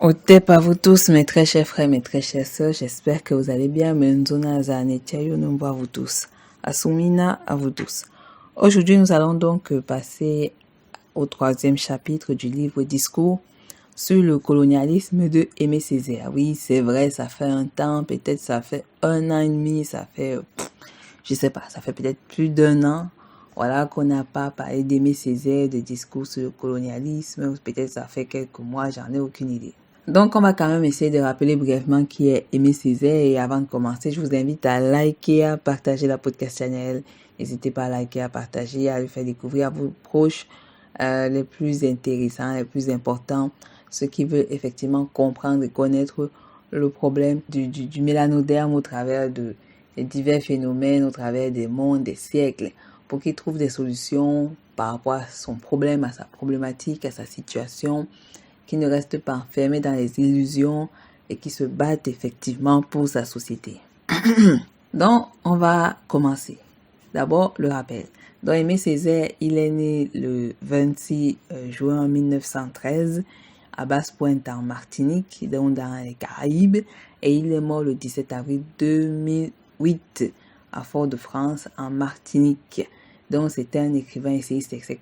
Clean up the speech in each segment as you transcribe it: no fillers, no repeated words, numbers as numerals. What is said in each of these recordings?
Au TEP à vous tous, mes très chers frères, mes très chères sœurs, j'espère que vous allez bien. Menzona Zanetia, nous à vous tous. Asumina à vous tous. Aujourd'hui, nous allons donc passer au 3e chapitre du livre Discours sur le colonialisme de Aimé Césaire. Oui, c'est vrai, ça fait un temps, peut-être ça fait 1 an et demi, ça fait, je sais pas, ça fait peut-être plus d'1 an. Voilà, qu'on n'a pas parlé d'Aimé Césaire, de discours sur le colonialisme, peut-être ça fait quelques mois, j'en ai aucune idée. Donc, on va quand même essayer de rappeler brièvement qui est Aimé Césaire. Et avant de commencer, je vous invite à liker, à partager la podcast channel. N'hésitez pas à liker, à partager, à le faire découvrir à vos proches les plus intéressants, les plus importants, ceux qui veulent effectivement comprendre et connaître le problème du mélanoderme au travers de divers phénomènes, au travers des mondes, des siècles, pour qu'ils trouvent des solutions par rapport à son problème, à sa problématique, à sa situation, qui ne restent pas enfermés dans les illusions et qui se battent effectivement pour sa société. Donc, on va commencer. D'abord, le rappel. Donc, Aimé Césaire, il est né le 26 juin 1913 à Basse-Pointe en Martinique, donc dans les Caraïbes, et il est mort le 17 avril 2008 à Fort-de-France en Martinique. Donc, c'était un écrivain, essayiste, etc.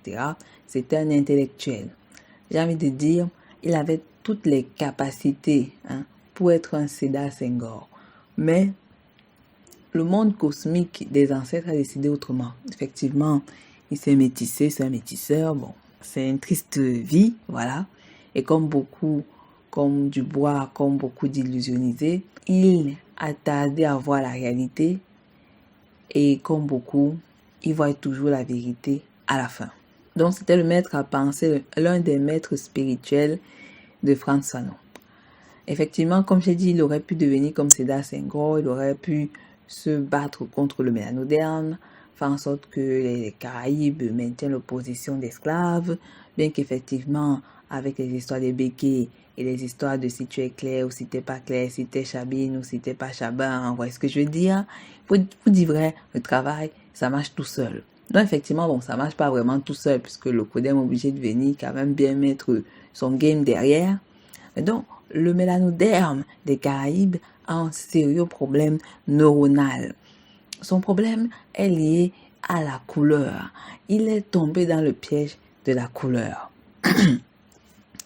C'était un intellectuel. J'ai envie de dire, il avait toutes les capacités pour être un Sédar Senghor. Mais le monde cosmique des ancêtres a décidé autrement. Effectivement, il s'est métissé, c'est un métisseur. Bon, c'est une triste vie, voilà. Et comme beaucoup, comme Dubois, comme beaucoup d'illusionnisés, il a tardé à voir la réalité. Et comme beaucoup, il voit toujours la vérité à la fin. Donc, c'était le maître à penser, l'un des maîtres spirituels de Frantz Fanon. Effectivement, comme j'ai dit, il aurait pu devenir comme Sédar Senghor, il aurait pu se battre contre le mélanoderme, faire en sorte que les Caraïbes maintiennent l'opposition d'esclaves, bien qu'effectivement, avec les histoires des béquets et les histoires de si tu es clair ou si tu n'es pas clair, si tu es Chabine ou si tu n'es pas Chabin, vous voyez ce que je veux dire? Pour dire vrai, le travail, ça marche tout seul. Donc effectivement, bon, ça marche pas vraiment tout seul puisque le codem est obligé de venir quand même bien mettre son game derrière. Mais donc, le mélanoderme des Caraïbes a un sérieux problème neuronal. Son problème est lié à la couleur. Il est tombé dans le piège de la couleur.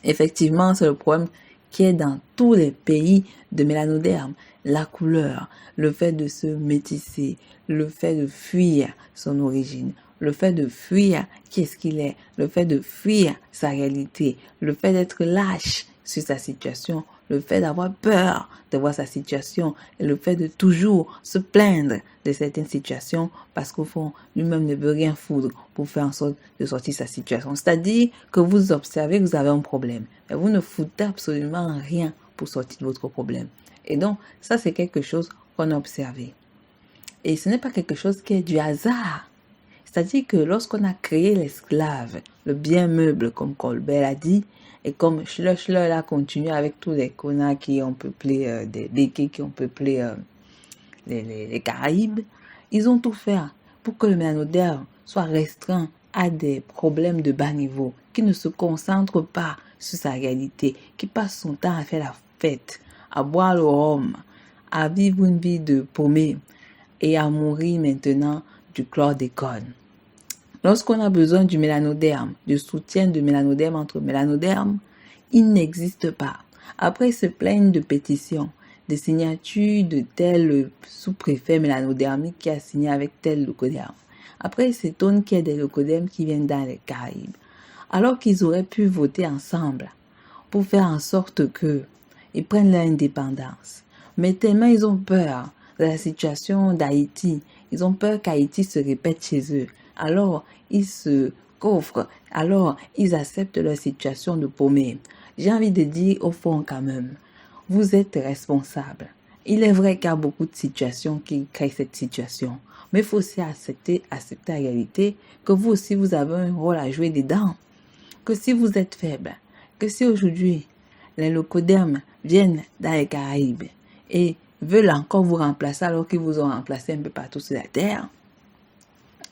Effectivement, c'est le problème qui est dans tous les pays de mélanoderme. La couleur, le fait de se métisser, le fait de fuir son origine, le fait de fuir qui est-ce qu'il est, le fait de fuir sa réalité, le fait d'être lâche sur sa situation, le fait d'avoir peur de voir sa situation et le fait de toujours se plaindre de certaines situations parce qu'au fond, lui-même ne veut rien foutre pour faire en sorte de sortir sa situation. C'est-à-dire que vous observez que vous avez un problème, mais vous ne foutez absolument rien pour sortir de votre problème. Et donc, ça, c'est quelque chose qu'on a observé. Et ce n'est pas quelque chose qui est du hasard. C'est-à-dire que lorsqu'on a créé l'esclave, le bien meuble, comme Colbert a dit, et comme Schiller a continué avec tous les connards qui ont peuplé, des béquets qui ont peuplé les Caraïbes, ils ont tout fait pour que le mélanoderme soit restreint à des problèmes de bas niveau, qui ne se concentre pas sur sa réalité, qui passe son temps à faire la fête, à boire le rhum, à vivre une vie de paumé et à mourir maintenant du chlordécone. Lorsqu'on a besoin du mélanoderme, du soutien de mélanoderme entre mélanodermes, il n'existe pas. Après, ils se plaignent de pétitions, de signatures de tel sous-préfet mélanodermique qui a signé avec tel leucoderme. Après, ils s'étonnent qu'il y ait des leucodermes qui viennent dans les Caraïbes. Alors qu'ils auraient pu voter ensemble pour faire en sorte qu'ils prennent leur indépendance. Mais tellement ils ont peur de la situation d'Haïti, ils ont peur qu'Haïti se répète chez eux. Alors, ils se coffrent, alors ils acceptent leur situation de paumé. J'ai envie de dire au fond quand même, vous êtes responsable. Il est vrai qu'il y a beaucoup de situations qui créent cette situation, mais il faut aussi accepter la réalité que vous aussi vous avez un rôle à jouer dedans. Que si vous êtes faible, que si aujourd'hui les leucodermes viennent dans les Caraïbes et veulent encore vous remplacer alors qu'ils vous ont remplacé un peu partout sur la terre,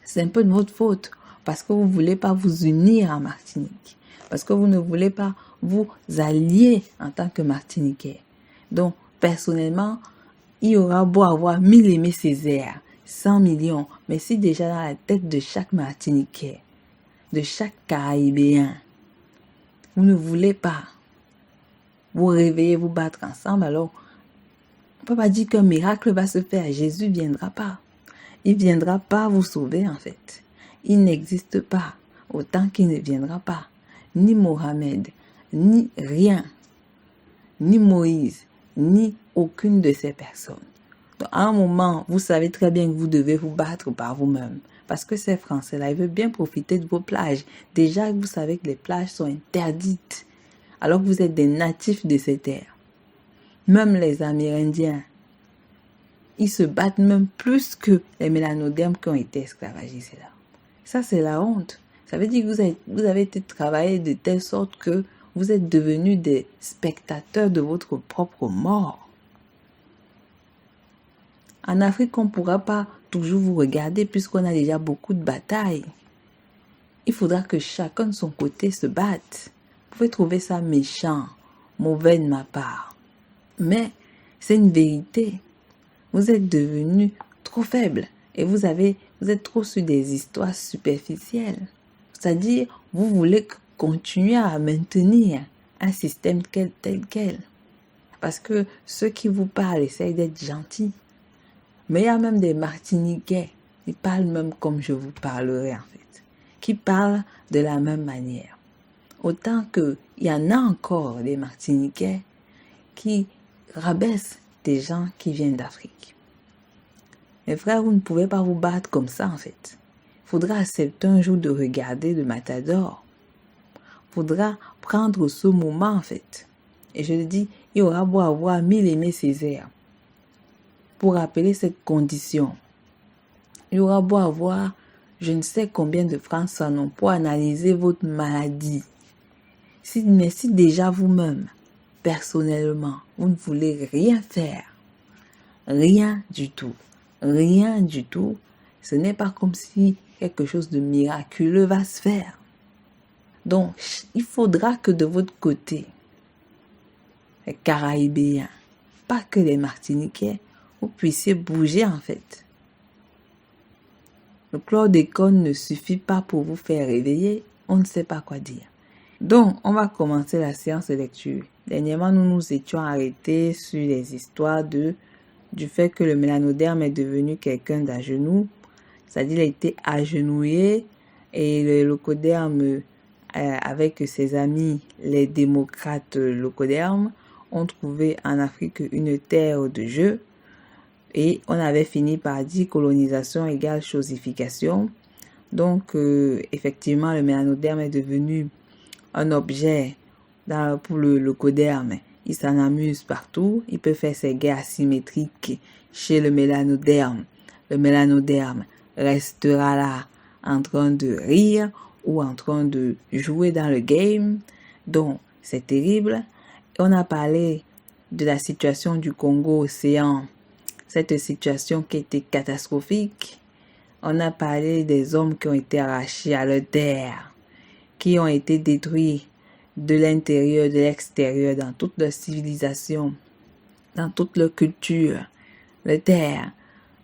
c'est un peu de votre faute parce que vous ne voulez pas vous unir en Martinique, parce que vous ne voulez pas vous alliez en tant que Martiniquais. Donc, personnellement, il y aura beau avoir 1000 Aimé Césaire, 100 millions, mais si déjà dans la tête de chaque Martiniquais, de chaque Caraïbéen, vous ne voulez pas vous réveiller, vous battre ensemble, alors on ne peut pas dire qu'un miracle va se faire. Jésus ne viendra pas. Il ne viendra pas vous sauver en fait. Il n'existe pas autant qu'il ne viendra pas. Ni Mohamed, ni rien, ni Moïse, ni aucune de ces personnes. Donc, à un moment, vous savez très bien que vous devez vous battre par vous-même. Parce que ces Français-là, ils veulent bien profiter de vos plages. Déjà, vous savez que les plages sont interdites. Alors que vous êtes des natifs de ces terres. Même les Amérindiens, ils se battent même plus que les mélanodermes qui ont été esclavagisés là. Ça, c'est la honte. Ça veut dire que vous avez été travaillés de telle sorte que vous êtes devenus des spectateurs de votre propre mort. En Afrique, on ne pourra pas toujours vous regarder puisqu'on a déjà beaucoup de batailles. Il faudra que chacun de son côté se batte. Vous pouvez trouver ça méchant, mauvais de ma part. Mais c'est une vérité. Vous êtes devenus trop faibles et vous êtes trop sur des histoires superficielles. C'est-à-dire, vous voulez continuer à maintenir un système tel quel. Parce que ceux qui vous parlent essayent d'être gentils. Mais il y a même des Martiniquais, ils parlent même comme je vous parlerai en fait, qui parlent de la même manière. Autant qu'il y en a encore des Martiniquais qui rabaissent des gens qui viennent d'Afrique. Mes frères, vous ne pouvez pas vous battre comme ça en fait. Il faudra accepter un jour de regarder le Matador. Il faudra prendre ce moment en fait. Et je le dis, il y aura beau avoir 1000 Aimé Césaire pour rappeler cette condition. Il y aura beau avoir je ne sais combien de francs Fanon pour analyser votre maladie. Mais si déjà vous-même, personnellement, vous ne voulez rien faire, rien du tout, ce n'est pas comme si quelque chose de miraculeux va se faire. Donc, il faudra que de votre côté, les Caraïbéens, pas que les Martiniquais, vous puissiez bouger en fait. Le chlordécone ne suffit pas pour vous faire réveiller, on ne sait pas quoi dire. Donc, on va commencer la séance de lecture. Dernièrement, nous nous étions arrêtés sur les histoires du fait que le mélanoderme est devenu quelqu'un d'à genoux. C'est-à-dire, il a été agenouillé et le locoderme, avec ses amis, les démocrates locodermes, ont trouvé en Afrique une terre de jeu. Et on avait fini par dire colonisation égale chosification. Donc, effectivement, le mélanoderme est devenu un objet pour le locoderme. Il s'en amuse partout. Il peut faire ses guerres asymétriques chez le mélanoderme. Le mélanoderme restera là en train de rire ou en train de jouer dans le game. Donc, c'est terrible. On a parlé de la situation du Congo-Océan. Cette situation qui était catastrophique. On a parlé des hommes qui ont été arrachés à leur terre, qui ont été détruits de l'intérieur, de l'extérieur, dans toute leur civilisation, dans toute leur culture, leur terre,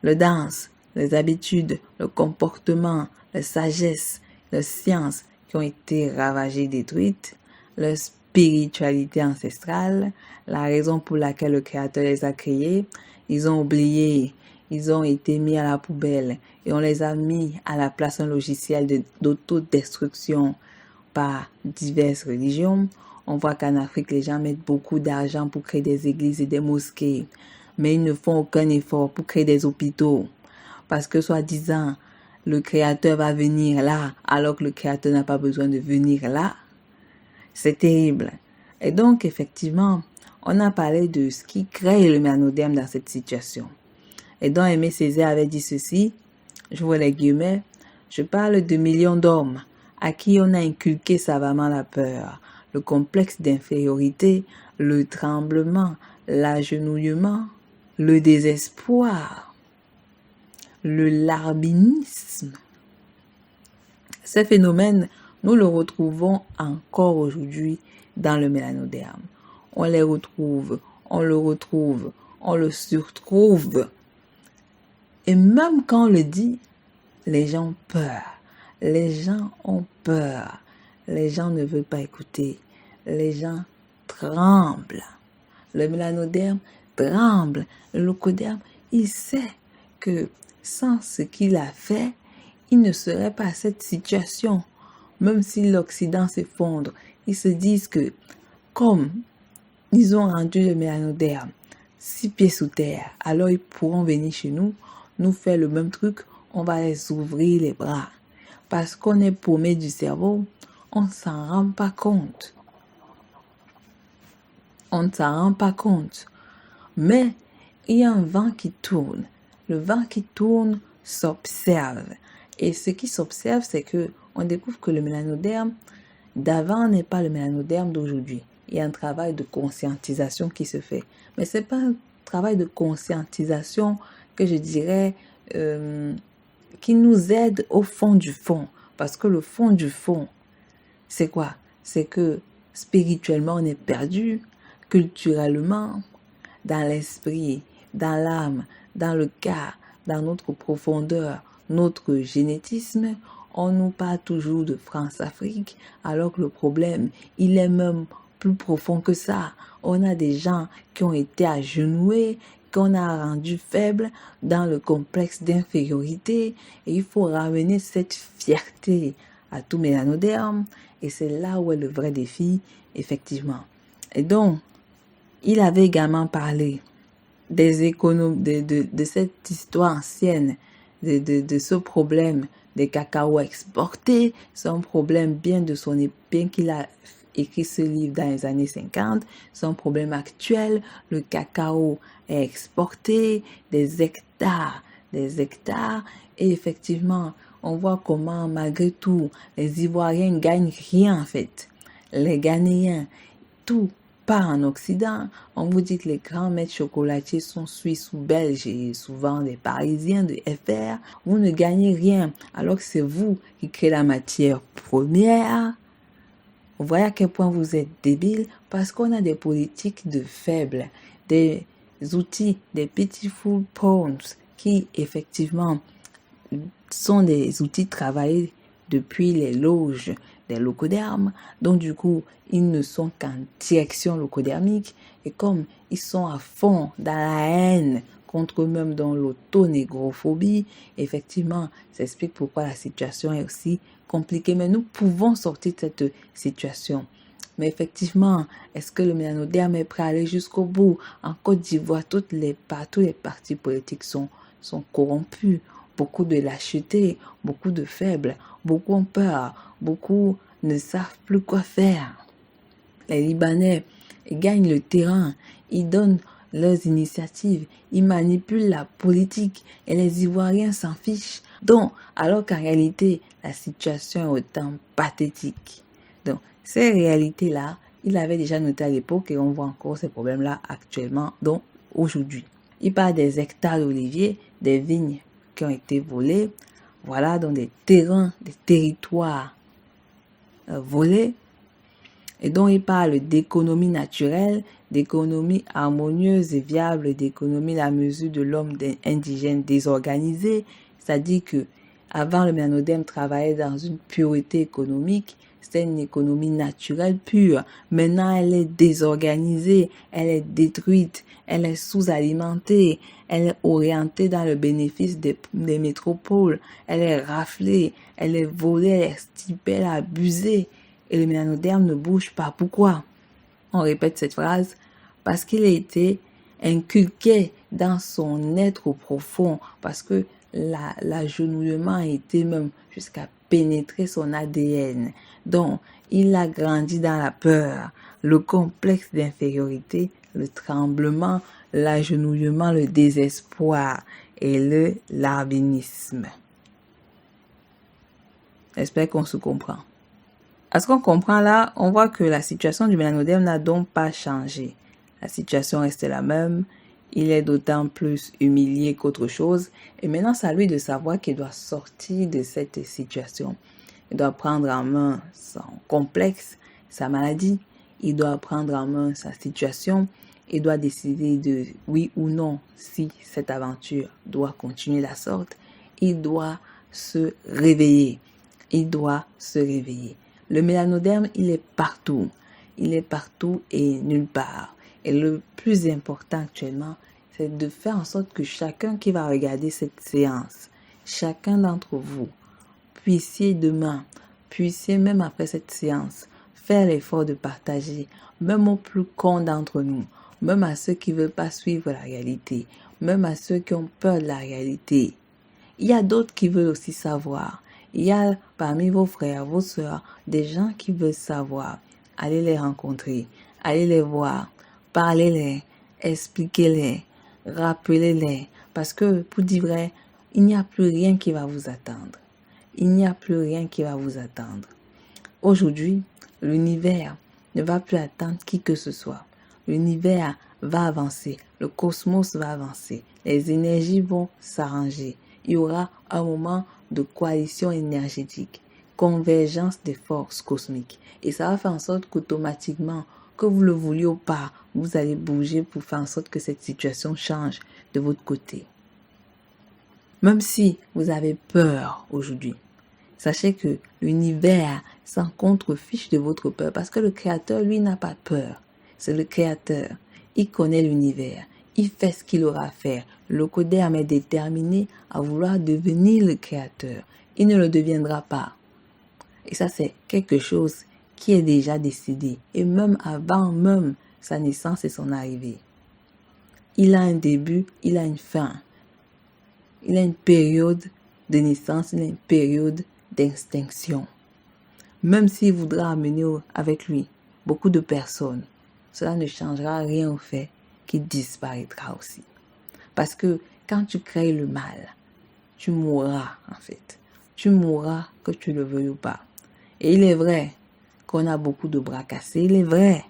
leur danse, les habitudes, le comportement, la sagesse, la science qui ont été ravagées, détruites, leur spiritualité ancestrale, la raison pour laquelle le Créateur les a créés. Ils ont oublié, ils ont été mis à la poubelle et on les a mis à la place un logiciel d'autodestruction par diverses religions. On voit qu'en Afrique, les gens mettent beaucoup d'argent pour créer des églises et des mosquées, mais ils ne font aucun effort pour créer des hôpitaux. Parce que soi-disant, le Créateur va venir là, alors que le Créateur n'a pas besoin de venir là. C'est terrible. Et donc, effectivement, on a parlé de ce qui crée le mélanoderme dans cette situation. Et donc, Aimé Césaire avait dit ceci, je vois les guillemets, je parle de millions d'hommes à qui on a inculqué savamment la peur, le complexe d'infériorité, le tremblement, l'agenouillement, le désespoir, le larbinisme. Ces phénomènes, nous le retrouvons encore aujourd'hui dans le mélanoderme. On les retrouve, on le retrouve, on le surtrouve. Et même quand on le dit, les gens ont peur. Les gens ont peur. Les gens ne veulent pas écouter. Les gens tremblent. Le mélanoderme tremble. Le leucoderme, il sait que sans ce qu'il a fait, il ne serait pas à cette situation. Même si l'Occident s'effondre, ils se disent que comme ils ont rendu le mélanoderme 6 pieds sous terre, alors ils pourront venir chez nous, nous faire le même truc, on va les ouvrir les bras. Parce qu'on est paumé du cerveau, on ne s'en rend pas compte. On ne s'en rend pas compte. Mais il y a un vent qui tourne. Le vent qui tourne s'observe. Et ce qui s'observe, c'est que on découvre que le mélanoderme d'avant n'est pas le mélanoderme d'aujourd'hui. Il y a un travail de conscientisation qui se fait. Mais ce n'est pas un travail de conscientisation que je dirais qui nous aide au fond du fond. Parce que le fond du fond, c'est quoi? C'est que spirituellement, on est perdu, culturellement, dans l'esprit, dans l'âme, dans le cœur, dans notre profondeur, notre génétisme, on nous parle toujours de France-Afrique, alors que le problème, il est même plus profond que ça. On a des gens qui ont été agenouillés, qu'on a rendus faibles dans le complexe d'infériorité, et il faut ramener cette fierté à tout mélanoderme, et c'est là où est le vrai défi, effectivement. Et donc, il avait également parlé des économies, de cette histoire ancienne, de ce problème des cacao exportés. C'est un problème bien qu'il a écrit ce livre dans les années 50. C'est un problème actuel. Le cacao est exporté, des hectares. Et effectivement, on voit comment, malgré tout, les Ivoiriens ne gagnent rien en fait. Les Ghanéens, tout part en Occident. On vous dit que les grands maîtres chocolatiers sont suisses ou belges et souvent des Parisiens de FR. Vous ne gagnez rien alors que c'est vous qui créez la matière première. Vous voyez à quel point vous êtes débile parce qu'on a des politiques de faibles, des outils, des pitiful pawns qui effectivement sont des outils travaillés depuis les loges des leucodermes, donc du coup, ils ne sont qu'en direction leucodermique, et comme ils sont à fond dans la haine contre eux-mêmes, dans l'autonégrophobie, effectivement, ça explique pourquoi la situation est aussi compliquée, mais nous pouvons sortir de cette situation. Mais effectivement, est-ce que le mélanoderme est prêt à aller jusqu'au bout? En Côte d'Ivoire, tous les partis politiques sont corrompus. Beaucoup de lâcheté, beaucoup de faibles, beaucoup ont peur, beaucoup ne savent plus quoi faire. Les Libanais gagnent le terrain, ils donnent leurs initiatives, ils manipulent la politique et les Ivoiriens s'en fichent. Donc, alors qu'en réalité, la situation est autant pathétique. Donc, ces réalités-là, il avait déjà noté à l'époque et on voit encore ces problèmes-là actuellement, donc aujourd'hui. Il parle des hectares d'oliviers, des vignes qui ont été volés, voilà, dans des terrains, des territoires volés. Et donc, il parle d'économie naturelle, d'économie harmonieuse et viable, d'économie à la mesure de l'homme indigène désorganisé. C'est-à-dire que avant le mélanoderme travaillait dans une pureté économique, c'était une économie naturelle pure. Maintenant, elle est désorganisée, elle est détruite, elle est sous-alimentée, elle est orientée dans le bénéfice des métropoles, elle est raflée, elle est volée, elle est stipée, elle est abusée. Et le mélanoderme ne bouge pas. Pourquoi? On répète cette phrase parce qu'il a été inculqué dans son être profond, parce que l'agenouillement a été même jusqu'à pénétrer son ADN. Donc, il a grandi dans la peur, le complexe d'infériorité, le tremblement, l'agenouillement, le désespoir et le larbinisme. J'espère qu'on se comprend. À ce qu'on comprend là, on voit que la situation du mélanoderme n'a donc pas changé. La situation reste la même. Il est d'autant plus humilié qu'autre chose. Et maintenant, c'est à lui de savoir qu'il doit sortir de cette situation. Il doit prendre en main son complexe, sa maladie. il doit prendre en main sa situation, il doit décider de oui ou non si cette aventure doit continuer la sorte, il doit se réveiller. Il doit se réveiller. Le mélanoderme, il est partout. Il est partout et nulle part. Et le plus important actuellement, c'est de faire en sorte que chacun qui va regarder cette séance, chacun d'entre vous, puissiez même après cette séance, faire l'effort de partager, même aux plus cons d'entre nous, même à ceux qui ne veulent pas suivre la réalité, même à ceux qui ont peur de la réalité. Il y a d'autres qui veulent aussi savoir. Il y a parmi vos frères, vos sœurs, des gens qui veulent savoir. Allez les rencontrer, allez les voir, parlez-les, expliquez-les, rappelez-les. Parce que, pour dire vrai, il n'y a plus rien qui va vous attendre. Il n'y a plus rien qui va vous attendre. Aujourd'hui, l'univers ne va plus attendre qui que ce soit. L'univers va avancer, le cosmos va avancer, les énergies vont s'arranger. Il y aura un moment de coalition énergétique, convergence des forces cosmiques. Et ça va faire en sorte qu'automatiquement, que vous le vouliez ou pas, vous allez bouger pour faire en sorte que cette situation change de votre côté. Même si vous avez peur aujourd'hui, sachez que l'univers s'en contrefiche de votre peur parce que le Créateur, lui, n'a pas peur. C'est le Créateur. Il connaît l'univers. Il fait ce qu'il aura à faire. Le Coderme est déterminé à vouloir devenir le Créateur. Il ne le deviendra pas. Et ça, c'est quelque chose qui est déjà décidé. Et même avant même sa naissance et son arrivée. Il a un début, il a une fin. Il a une période de naissance, il a une période d'extinction. Même s'il voudra amener avec lui beaucoup de personnes, cela ne changera rien au fait qu'il disparaîtra aussi. Parce que quand tu crées le mal, tu mourras en fait. Tu mourras que tu le veuilles ou pas. Et il est vrai qu'on a beaucoup de bras cassés, il est vrai.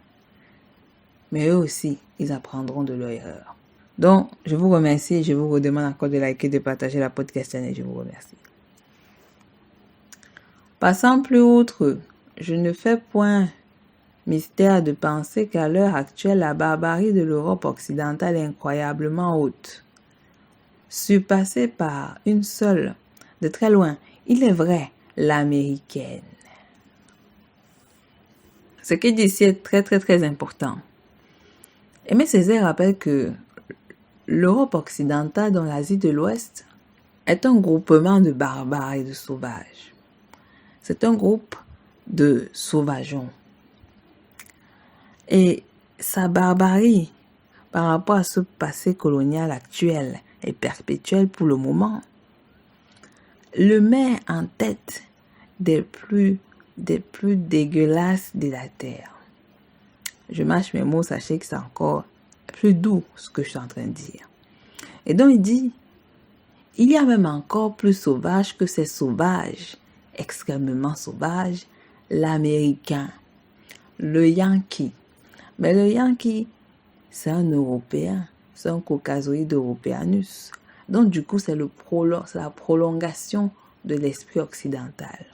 Mais eux aussi, ils apprendront de leur erreur. Donc, je vous remercie et je vous redemande encore de liker, de partager la podcast et je vous remercie. Passant plus outre, je ne fais point mystère de penser qu'à l'heure actuelle, la barbarie de l'Europe occidentale est incroyablement haute. Surpassée par une seule, de très loin, il est vrai, l'américaine. Ce qu'il dit ici est très très très important. Aimé Césaire rappelle que l'Europe occidentale dans l'Asie de l'Ouest est un groupement de barbares et de sauvages. C'est un groupe de sauvageons. Et sa barbarie par rapport à ce passé colonial actuel et perpétuel pour le moment le met en tête des plus dégueulasses de la terre. Je mâche mes mots, sachez que c'est encore plus doux ce que je suis en train de dire. Et donc il dit, il y a même encore plus sauvage que ces sauvages, extrêmement sauvages, l'Américain, le Yankee. Mais le Yankee, c'est un Européen, c'est un Caucasoïde Europeanus. Donc du coup, c'est la prolongation de l'esprit occidental.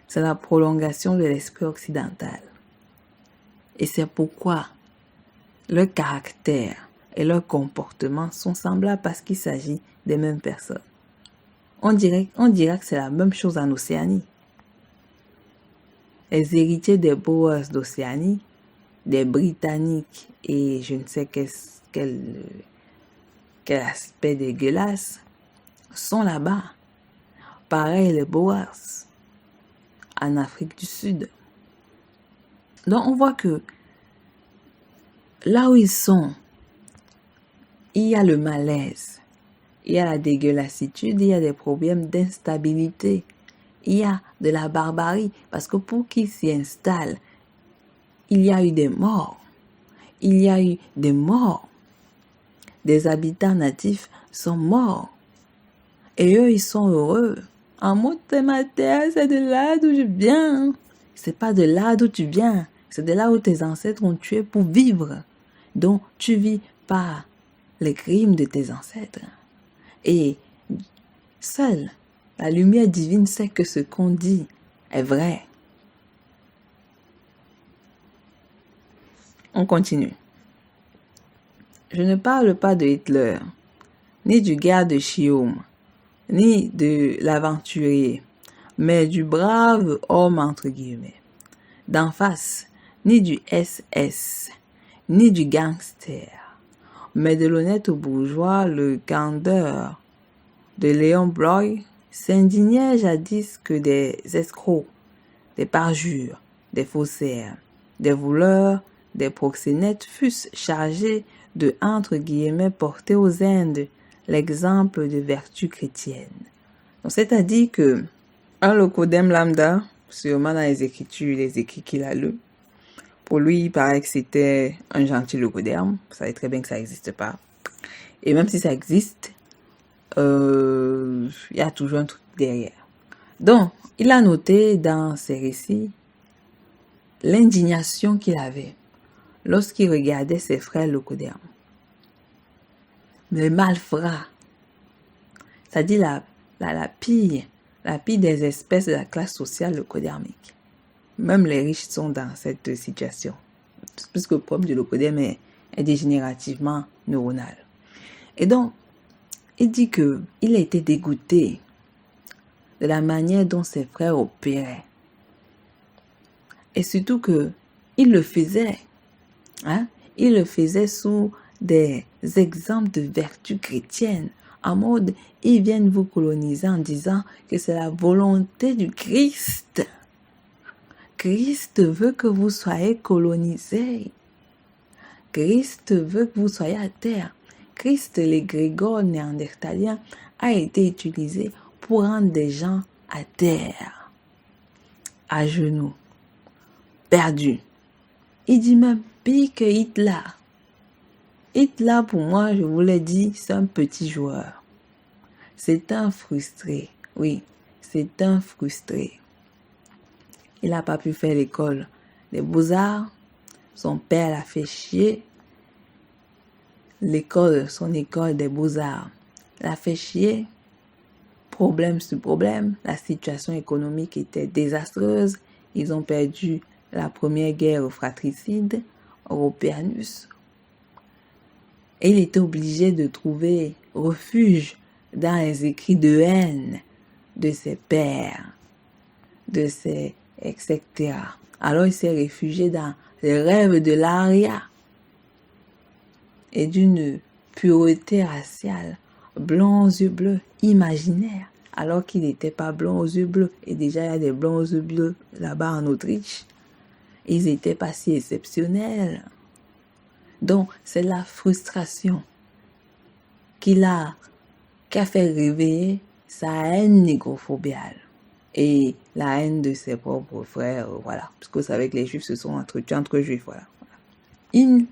C'est la prolongation de l'esprit occidental. Et c'est pourquoi leur caractère et leur comportement sont semblables parce qu'il s'agit des mêmes personnes. On dirait que c'est la même chose en Océanie. Les héritiers des Boers d'Océanie, des Britanniques et je ne sais quel aspect dégueulasse, sont là-bas. Pareil les Boers en Afrique du Sud. Donc on voit que là où ils sont, il y a le malaise, il y a la dégueulassitude, il y a des problèmes d'instabilité, il y a de la barbarie, parce que pour qu'ils s'y installent, il y a eu des morts. Il y a eu des morts. Des habitants natifs sont morts. Et eux, ils sont heureux. En mode, c'est ma terre, c'est de là d'où je viens. C'est pas de là d'où tu viens. C'est de là où tes ancêtres ont tué pour vivre. Donc, tu vis par les crimes de tes ancêtres. Et seule la lumière divine sait que ce qu'on dit est vrai. On continue. Je ne parle pas de Hitler, ni du gars de Chiome, ni de l'aventurier, mais du brave homme entre guillemets, d'en face, ni du SS, ni du gangster, mais de l'honnête bourgeois, le candeur de Léon Broglie s'indignait jadis que des escrocs, des parjures, des faussaires, des voleurs, des proxénètes fussent chargés de, entre guillemets, porter aux Indes l'exemple de vertu chrétienne. Donc, c'est-à-dire que un locodème lambda, sûrement dans les écritures, les écrits qu'il a lus, pour lui, il paraît que c'était un gentil locodème. Vous savez très bien que ça n'existe pas. Et même si ça existe, il y a toujours un truc derrière. Donc, il a noté dans ses récits l'indignation qu'il avait lorsqu'il regardait ses frères locodéens. Les malfrats, c'est-à-dire la pire des espèces de la classe sociale locodémique. Même les riches sont dans cette situation, puisque le problème du locodème est dégénérativement neuronal. Et donc, il dit qu'il a été dégoûté de la manière dont ses frères opéraient. Et surtout qu'il le faisait. Il le faisait sous des exemples de vertu chrétienne. En mode, ils viennent vous coloniser en disant que c'est la volonté du Christ. Christ veut que vous soyez colonisés. Christ veut que vous soyez à terre. Christ, l'égrégore néandertalien, a été utilisé pour rendre des gens à terre, à genoux, perdus. Il dit même pire que Hitler. Hitler, pour moi, je vous l'ai dit, c'est un petit joueur. C'est un frustré. Oui, c'est un frustré. Il n'a pas pu faire l'école des beaux-arts. Son père l'a fait chier. Son école des beaux-arts l'a fait chier. Problème sur problème. La situation économique était désastreuse. Ils ont perdu la première guerre fratricide, Europeanus. Et il était obligé de trouver refuge dans les écrits de haine de ses pères, de ses etc. Alors il s'est réfugié dans les rêves de l'aria et d'une pureté raciale, blond aux yeux bleus, imaginaire, alors qu'il n'était pas blond aux yeux bleus. Et déjà, il y a des blonds aux yeux bleus là-bas en Autriche. Ils n'étaient pas si exceptionnels. Donc, c'est la frustration qui a fait réveiller sa haine négrophobiale et la haine de ses propres frères, voilà. Parce que vous savez que les Juifs se sont entretués entre Juifs, voilà. Il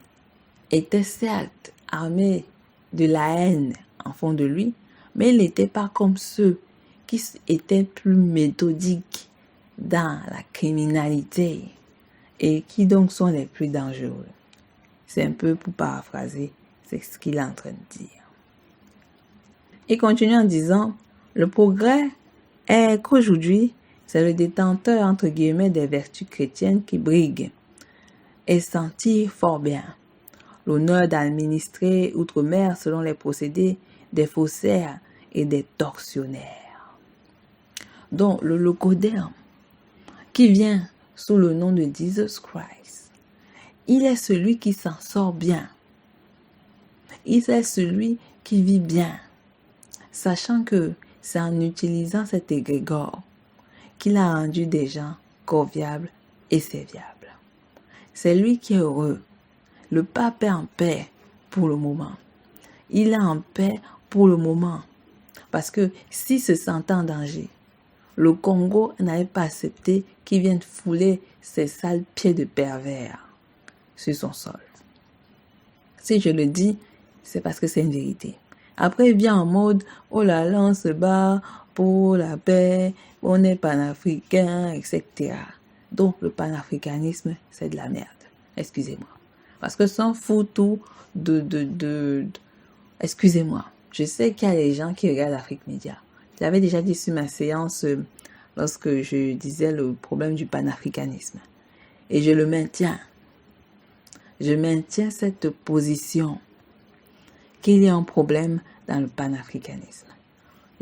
était certes armé de la haine en fond de lui, mais il n'était pas comme ceux qui étaient plus méthodiques dans la criminalité et qui donc sont les plus dangereux. C'est un peu pour paraphraser, c'est ce qu'il est en train de dire. Il continue en disant, le progrès est qu'aujourd'hui, c'est le détenteur, entre guillemets, des vertus chrétiennes qui brigue et sentir fort bien l'honneur d'administrer outre-mer selon les procédés des faussaires et des tortionnaires. Donc, le locodème qui vient sous le nom de Jesus Christ, il est celui qui s'en sort bien. Il est celui qui vit bien, sachant que c'est en utilisant cet égrégore qu'il a rendu des gens conviables et serviables. C'est lui qui est heureux. Le pape est en paix pour le moment. Il est en paix pour le moment. Parce que s'il se sentait en danger, le Congo n'avait pas accepté qu'il vienne fouler ses sales pieds de pervers sur son sol. Si je le dis, c'est parce que c'est une vérité. Après, il vient en mode, oh là là, on se bat pour la paix, on est panafricain, etc. Donc, le panafricanisme, c'est de la merde. Excusez-moi. Parce que s'en fout tout Excusez-moi. Je sais qu'il y a des gens qui regardent Afrique Média. J'avais déjà dit sur ma séance, lorsque je disais le problème du panafricanisme. Et je le maintiens. je maintiens cette position qu'il y a un problème dans le panafricanisme.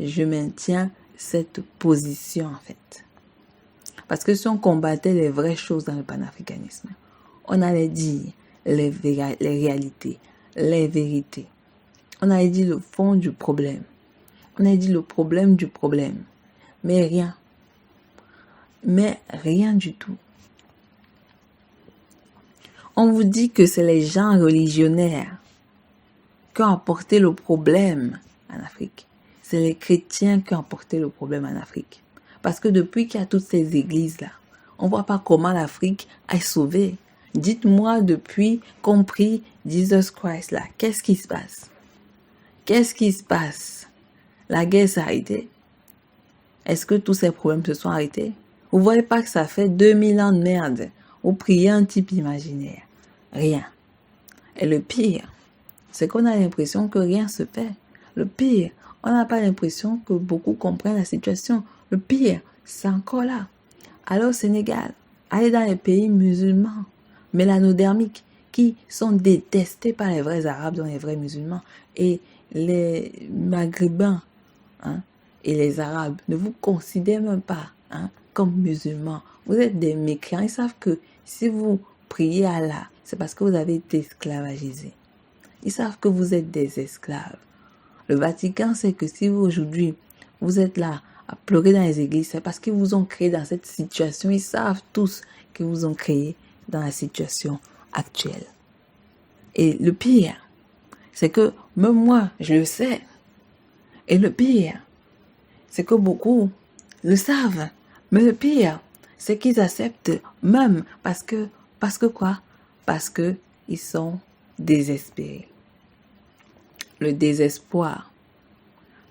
Je maintiens cette position en fait. Parce que si on combattait les vraies choses dans le panafricanisme, on allait dire les réalités, les vérités. On allait dire le fond du problème. On allait dire le problème du problème. Mais rien. Mais rien du tout. On vous dit que c'est les gens religionnaires qui ont apporté le problème en Afrique. C'est les chrétiens qui ont apporté le problème en Afrique. Parce que depuis qu'il y a toutes ces églises-là, on ne voit pas comment l'Afrique est sauvée. Dites-moi depuis qu'on prie Jesus Christ là, qu'est-ce qui se passe? Qu'est-ce qui se passe? La guerre s'est arrêtée. Est-ce que tous ces problèmes se sont arrêtés? Vous voyez pas que ça fait 2000 ans de merde. Vous priez un type imaginaire. Rien. Et le pire, c'est qu'on a l'impression que rien se fait. Le pire, on n'a pas l'impression que beaucoup comprennent la situation. Le pire, c'est encore là. Alors au Sénégal, allez dans les pays musulmans, mélanodermiques, qui sont détestés par les vrais Arabes, dont les vrais musulmans. Et les Maghrébins et les Arabes ne vous considèrent même pas comme musulmans. Vous êtes des mécréants. Ils savent que si vous priez à Allah, c'est parce que vous avez été esclavagisés. Ils savent que vous êtes des esclaves. Le Vatican sait que si vous aujourd'hui, vous êtes là à pleurer dans les églises, c'est parce qu'ils vous ont créé dans cette situation. Ils savent tous qu'ils vous ont créé dans la situation actuelle. Et le pire, c'est que même moi, je le sais. Et le pire, c'est que beaucoup le savent. Mais le pire, c'est qu'ils acceptent même parce que quoi? Parce que ils sont désespérés. Le désespoir,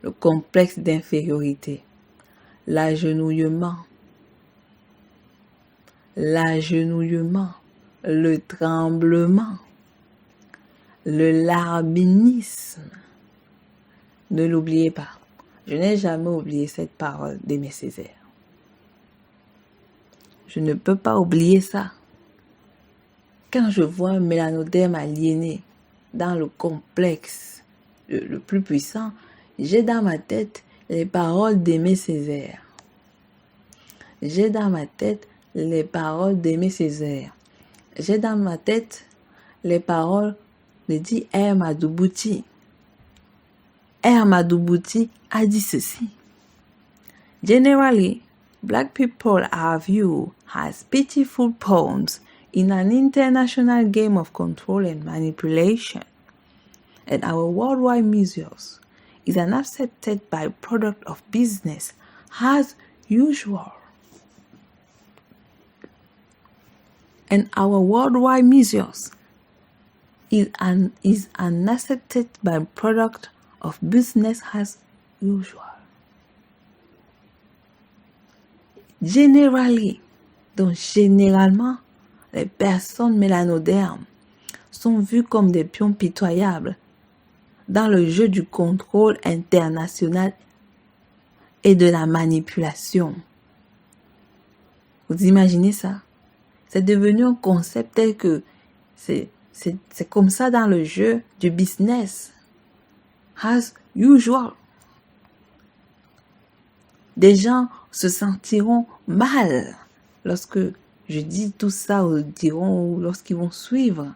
le complexe d'infériorité, l'agenouillement, le tremblement, le larbinisme. Ne l'oubliez pas. Je n'ai jamais oublié cette parole d'Aimé Césaire. Je ne peux pas oublier ça. Quand je vois un mélanoderme aliéné dans le complexe le plus puissant, j'ai dans ma tête les paroles d'Aimé Césaire. J'ai dans ma tête les paroles d'Aimé Césaire. J'ai dans ma tête les paroles de dit Ahmadou Bouti. Ahmadou Bouti a dit ceci. Generally, black people are viewed as pitiful pawns in an international game of control and manipulation. And our worldwide misuse is an accepted byproduct of business as usual. And our worldwide misuse is an accepted byproduct of business as usual. Generally, donc généralement, les personnes mélanodermes sont vues comme des pions pitoyables dans le jeu du contrôle international et de la manipulation. Vous imaginez ça? C'est devenu un concept tel que c'est comme ça dans le jeu du business. As usual. Des gens se sentiront mal lorsque je dis tout ça, ou diront lorsqu'ils vont suivre.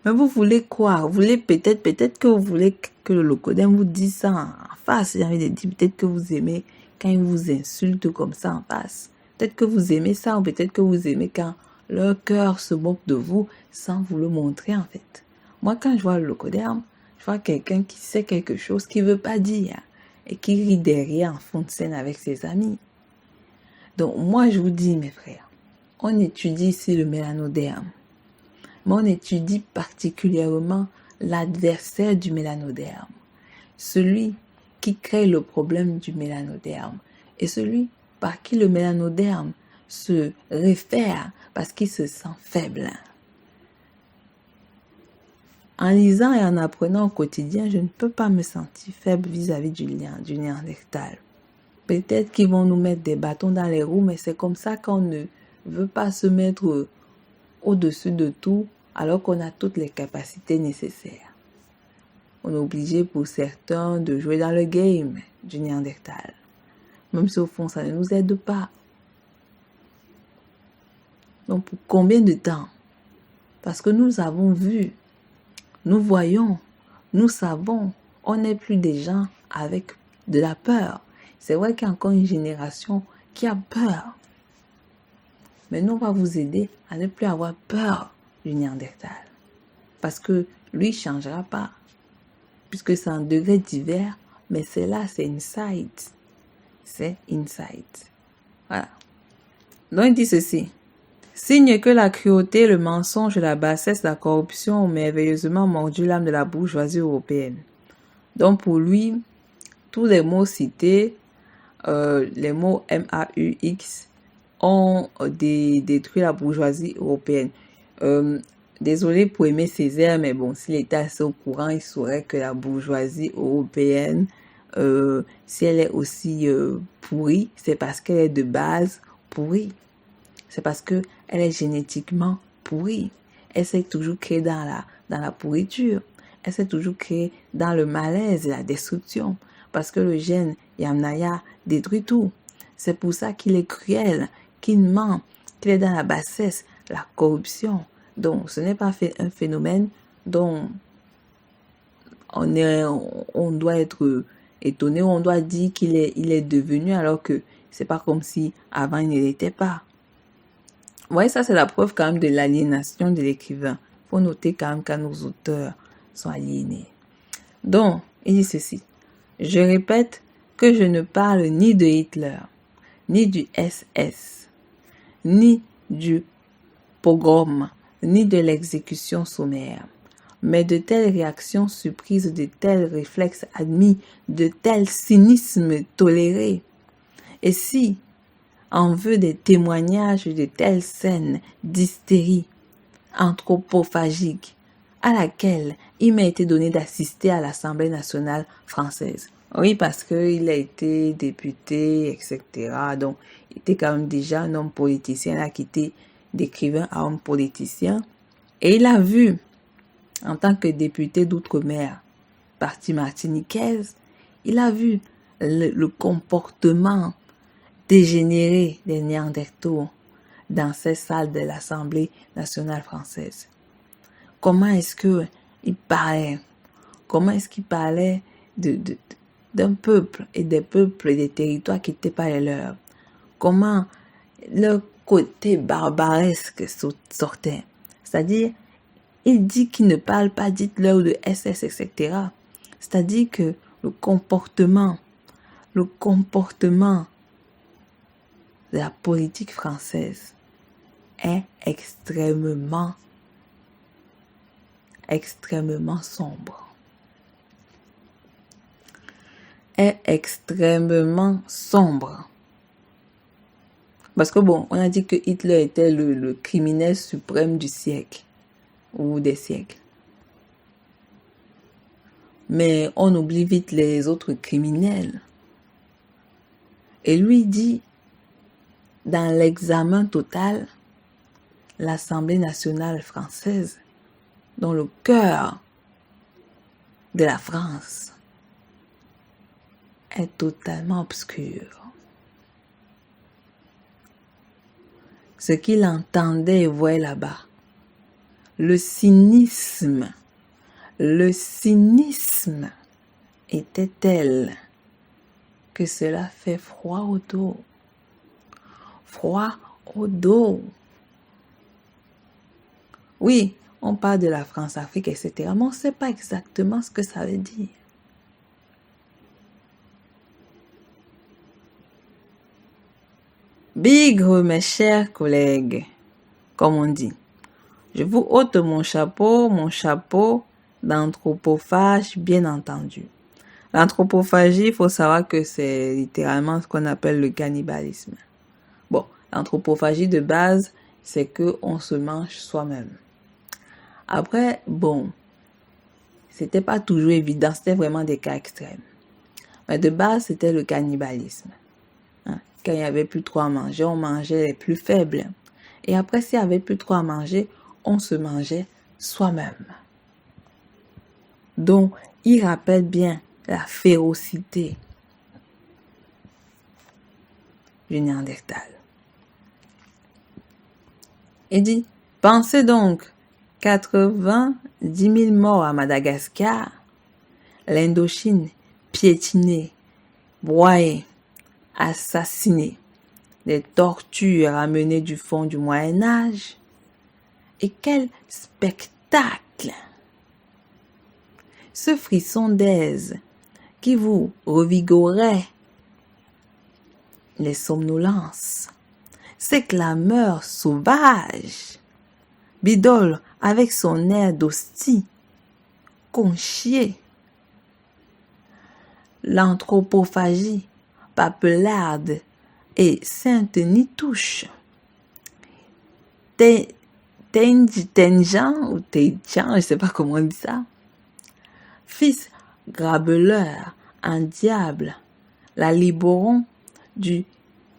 Mais vous voulez quoi? Vous voulez peut-être que vous voulez que le Locodem vous dise ça en face. J'ai envie de dire peut-être que vous aimez quand ils vous insultent comme ça en face. Peut-être que vous aimez ça, ou peut-être que vous aimez quand leur cœur se moque de vous sans vous le montrer en fait. Moi, quand je vois le Locoderme, je vois quelqu'un qui sait quelque chose qu'il ne veut pas dire et qui rit derrière en fond de scène avec ses amis. Donc moi, je vous dis, mes frères, on étudie ici le mélanoderme, mais on étudie particulièrement l'adversaire du mélanoderme, celui qui crée le problème du mélanoderme et celui par qui le mélanoderme se réfère parce qu'il se sent faible. En lisant et en apprenant au quotidien, je ne peux pas me sentir faible vis-à-vis du Néandertal. Peut-être qu'ils vont nous mettre des bâtons dans les roues, mais c'est comme ça qu'on ne veut pas se mettre au-dessus de tout alors qu'on a toutes les capacités nécessaires. On est obligé pour certains de jouer dans le game du Néandertal, même si au fond ça ne nous aide pas. Donc pour combien de temps? Parce que nous avons vu, nous voyons, nous savons, on n'est plus des gens avec de la peur. C'est vrai qu'il y a encore une génération qui a peur. Mais nous, on va vous aider à ne plus avoir peur du Néandertal. Parce que lui, il ne changera pas. Puisque c'est un degré divers, mais c'est là, c'est inside. C'est inside. Voilà. Donc, il dit ceci. Signe que la cruauté, le mensonge, la bassesse, la corruption ont merveilleusement mordu l'âme de la bourgeoisie européenne. Donc, pour lui, tous les mots cités, les mots M-A-U-X, ont détruit la bourgeoisie européenne. Désolé pour Aimé Césaire, mais bon, s'il était assez au courant, il saurait que la bourgeoisie européenne, si elle est aussi pourrie, c'est parce qu'elle est de base pourrie. C'est parce qu'elle est génétiquement pourrie. Elle s'est toujours créée dans la pourriture. Elle s'est toujours créée dans le malaise et la destruction. Parce que le gène Yamnaya détruit tout. C'est pour ça qu'il est cruel, qu'il ment, qu'il est dans la bassesse, la corruption. Donc, ce n'est pas un phénomène dont on doit être étonné, on doit dire qu'il est devenu, alors que c'est pas comme si avant il ne l'était pas. Vous voyez, ça c'est la preuve quand même de l'aliénation de l'écrivain. Il faut noter quand même que nos auteurs sont aliénés. Donc, il dit ceci. Je répète que je ne parle ni de Hitler, ni du SS, ni du pogrom, ni de l'exécution sommaire, mais de telles réactions surprises, de tels réflexes admis, de tels cynismes tolérés. Et si on veut des témoignages de telles scènes d'hystérie anthropophagique à laquelle il m'a été donné d'assister à l'Assemblée nationale française. Oui, parce qu'il a été député, etc. Donc, il était quand même déjà un homme politicien. Il a quitté d'écrivain à homme politicien. Et il a vu, en tant que député d'outre-mer, parti martiniquaise, il a vu le comportement dégénéré des Néandertaux dans ces salles de l'Assemblée nationale française. Comment est-ce qu'il parlait? Comment est-ce qu'il parlait d'un peuple et des peuples et des territoires qui n'étaient pas les leurs? Comment leur côté barbaresque sortait? C'est-à-dire, il dit qu'il ne parle pas d'Hitler ou de SS, etc. C'est-à-dire que le comportement de la politique française est extrêmement sombre. Est extrêmement sombre. Parce que bon, on a dit que Hitler était le criminel suprême du siècle ou des siècles. Mais on oublie vite les autres criminels. Et lui dit, dans l'examen total, l'Assemblée nationale française, dans le cœur de la France, est totalement obscur. Ce qu'il entendait et voyait là-bas, le cynisme était tel que cela fait froid au dos. Froid au dos. Oui, on parle de la France-Afrique, etc. Mais on ne sait pas exactement ce que ça veut dire. Bigre, mes chers collègues, comme on dit. Je vous ôte mon chapeau d'anthropophage, bien entendu. L'anthropophagie, il faut savoir que c'est littéralement ce qu'on appelle le cannibalisme. Bon, l'anthropophagie de base, c'est qu'on se mange soi-même. Après, bon, c'était pas toujours évident, c'était vraiment des cas extrêmes. Mais de base, c'était le cannibalisme. Quand il n'y avait plus trop à manger, on mangeait les plus faibles. Et après, s'il n'y avait plus trop à manger, on se mangeait soi-même. Donc, il rappelle bien la férocité du Néandertal. Il dit, pensez donc, 90 000 morts à Madagascar, l'Indochine piétinée, broyée, assassinée, des tortures ramenées du fond du Moyen-Âge. Et quel spectacle! Ce frisson d'aise qui vous revigorait les somnolences, ces clameurs sauvages, Bidol avec son air d'hostie, conchier, l'anthropophagie, papelarde et sainte nitouche, Tenjan ou Teichan, je ne sais pas comment on dit ça, fils grabeleur, un diable, la Liboron du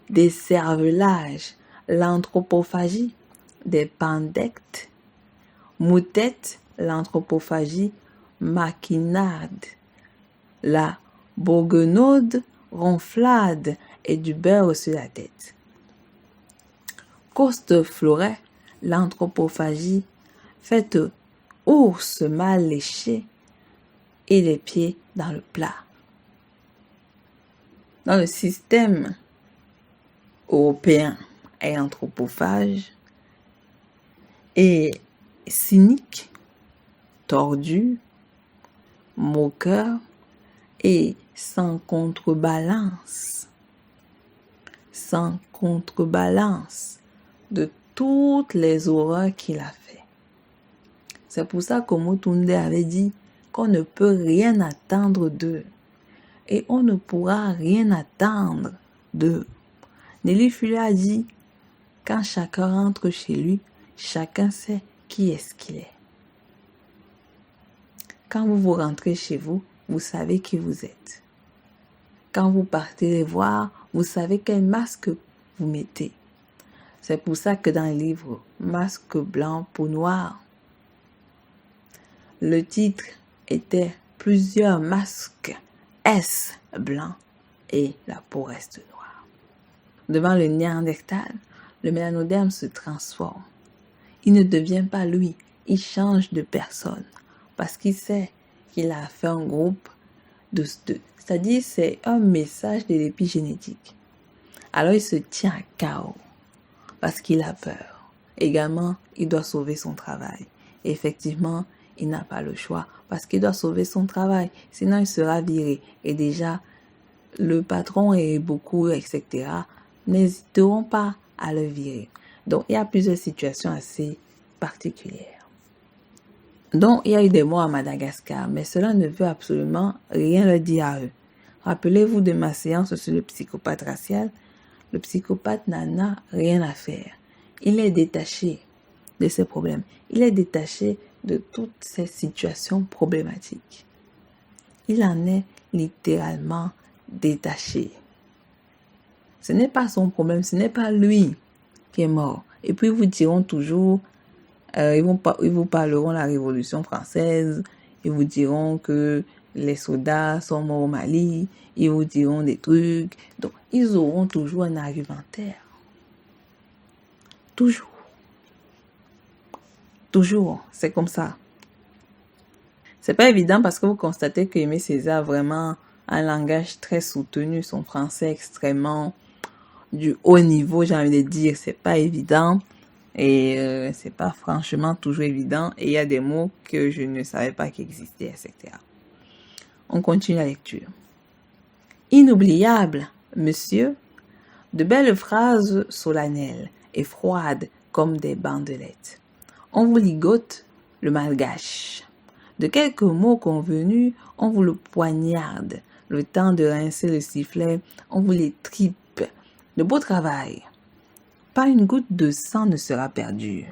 décervelage, l'anthropophagie des pandectes, Moutette, l'anthropophagie machinade, la bourguenaude ronflade et du beurre sur la tête. Coste Floret, l'anthropophagie faite ours mal léché et les pieds dans le plat. Dans le système européen est anthropophage et cynique, tordu, moqueur et sans contrebalance de toutes les horreurs qu'il a fait. C'est pour ça que Motunde avait dit qu'on ne peut rien attendre d'eux et on ne pourra rien attendre d'eux. Nelly Fuller a dit, quand chacun rentre chez lui, chacun sait qui est-ce qu'il est. Quand vous rentrez chez vous, vous savez qui vous êtes. Quand vous partez les voir, vous savez quel masque vous mettez. C'est pour ça que dans le livre Masque blanc, peau noire, le titre était Plusieurs masques, est blanc et la peau reste noire. Devant le Néandertal, le mélanoderme se transforme. Il ne devient pas lui, il change de personne parce qu'il sait qu'il a fait un groupe c'est-à-dire c'est un message de l'épigénétique. Alors il se tient à chaos parce qu'il a peur. Également, il doit sauver son travail. Et effectivement, il n'a pas le choix parce qu'il doit sauver son travail. Sinon, il sera viré. Et déjà, le patron et beaucoup, etc., n'hésiteront pas à le virer. Donc, il y a plusieurs situations assez particulières. Donc, il y a eu des morts à Madagascar, mais cela ne veut absolument rien leur dire à eux. Rappelez-vous de ma séance sur le psychopathe racial. Le psychopathe n'en a rien à faire. Il est détaché de ses problèmes. Il est détaché de toutes ces situations problématiques. Il en est littéralement détaché. Ce n'est pas son problème, ce n'est pas lui qui est mort. Et puis ils vous diront toujours, ils vous parleront de la Révolution française, ils vous diront que les soldats sont morts au Mali, ils vous diront des trucs. Donc, ils auront toujours un argumentaire. Toujours. Toujours, c'est comme ça. C'est pas évident parce que vous constatez que Aimé Césaire a vraiment un langage très soutenu, son français extrêmement du haut niveau, j'ai envie de dire, c'est pas évident et c'est pas franchement toujours évident et il y a des mots que je ne savais pas qu'ils existaient, etc. On continue la lecture. Inoubliable, monsieur, de belles phrases solennelles et froides comme des bandelettes. On vous ligote le malgache. De quelques mots convenus, on vous le poignarde. Le temps de rincer le sifflet, on vous les tripe. De beau travail. Pas une goutte de sang ne sera perdue.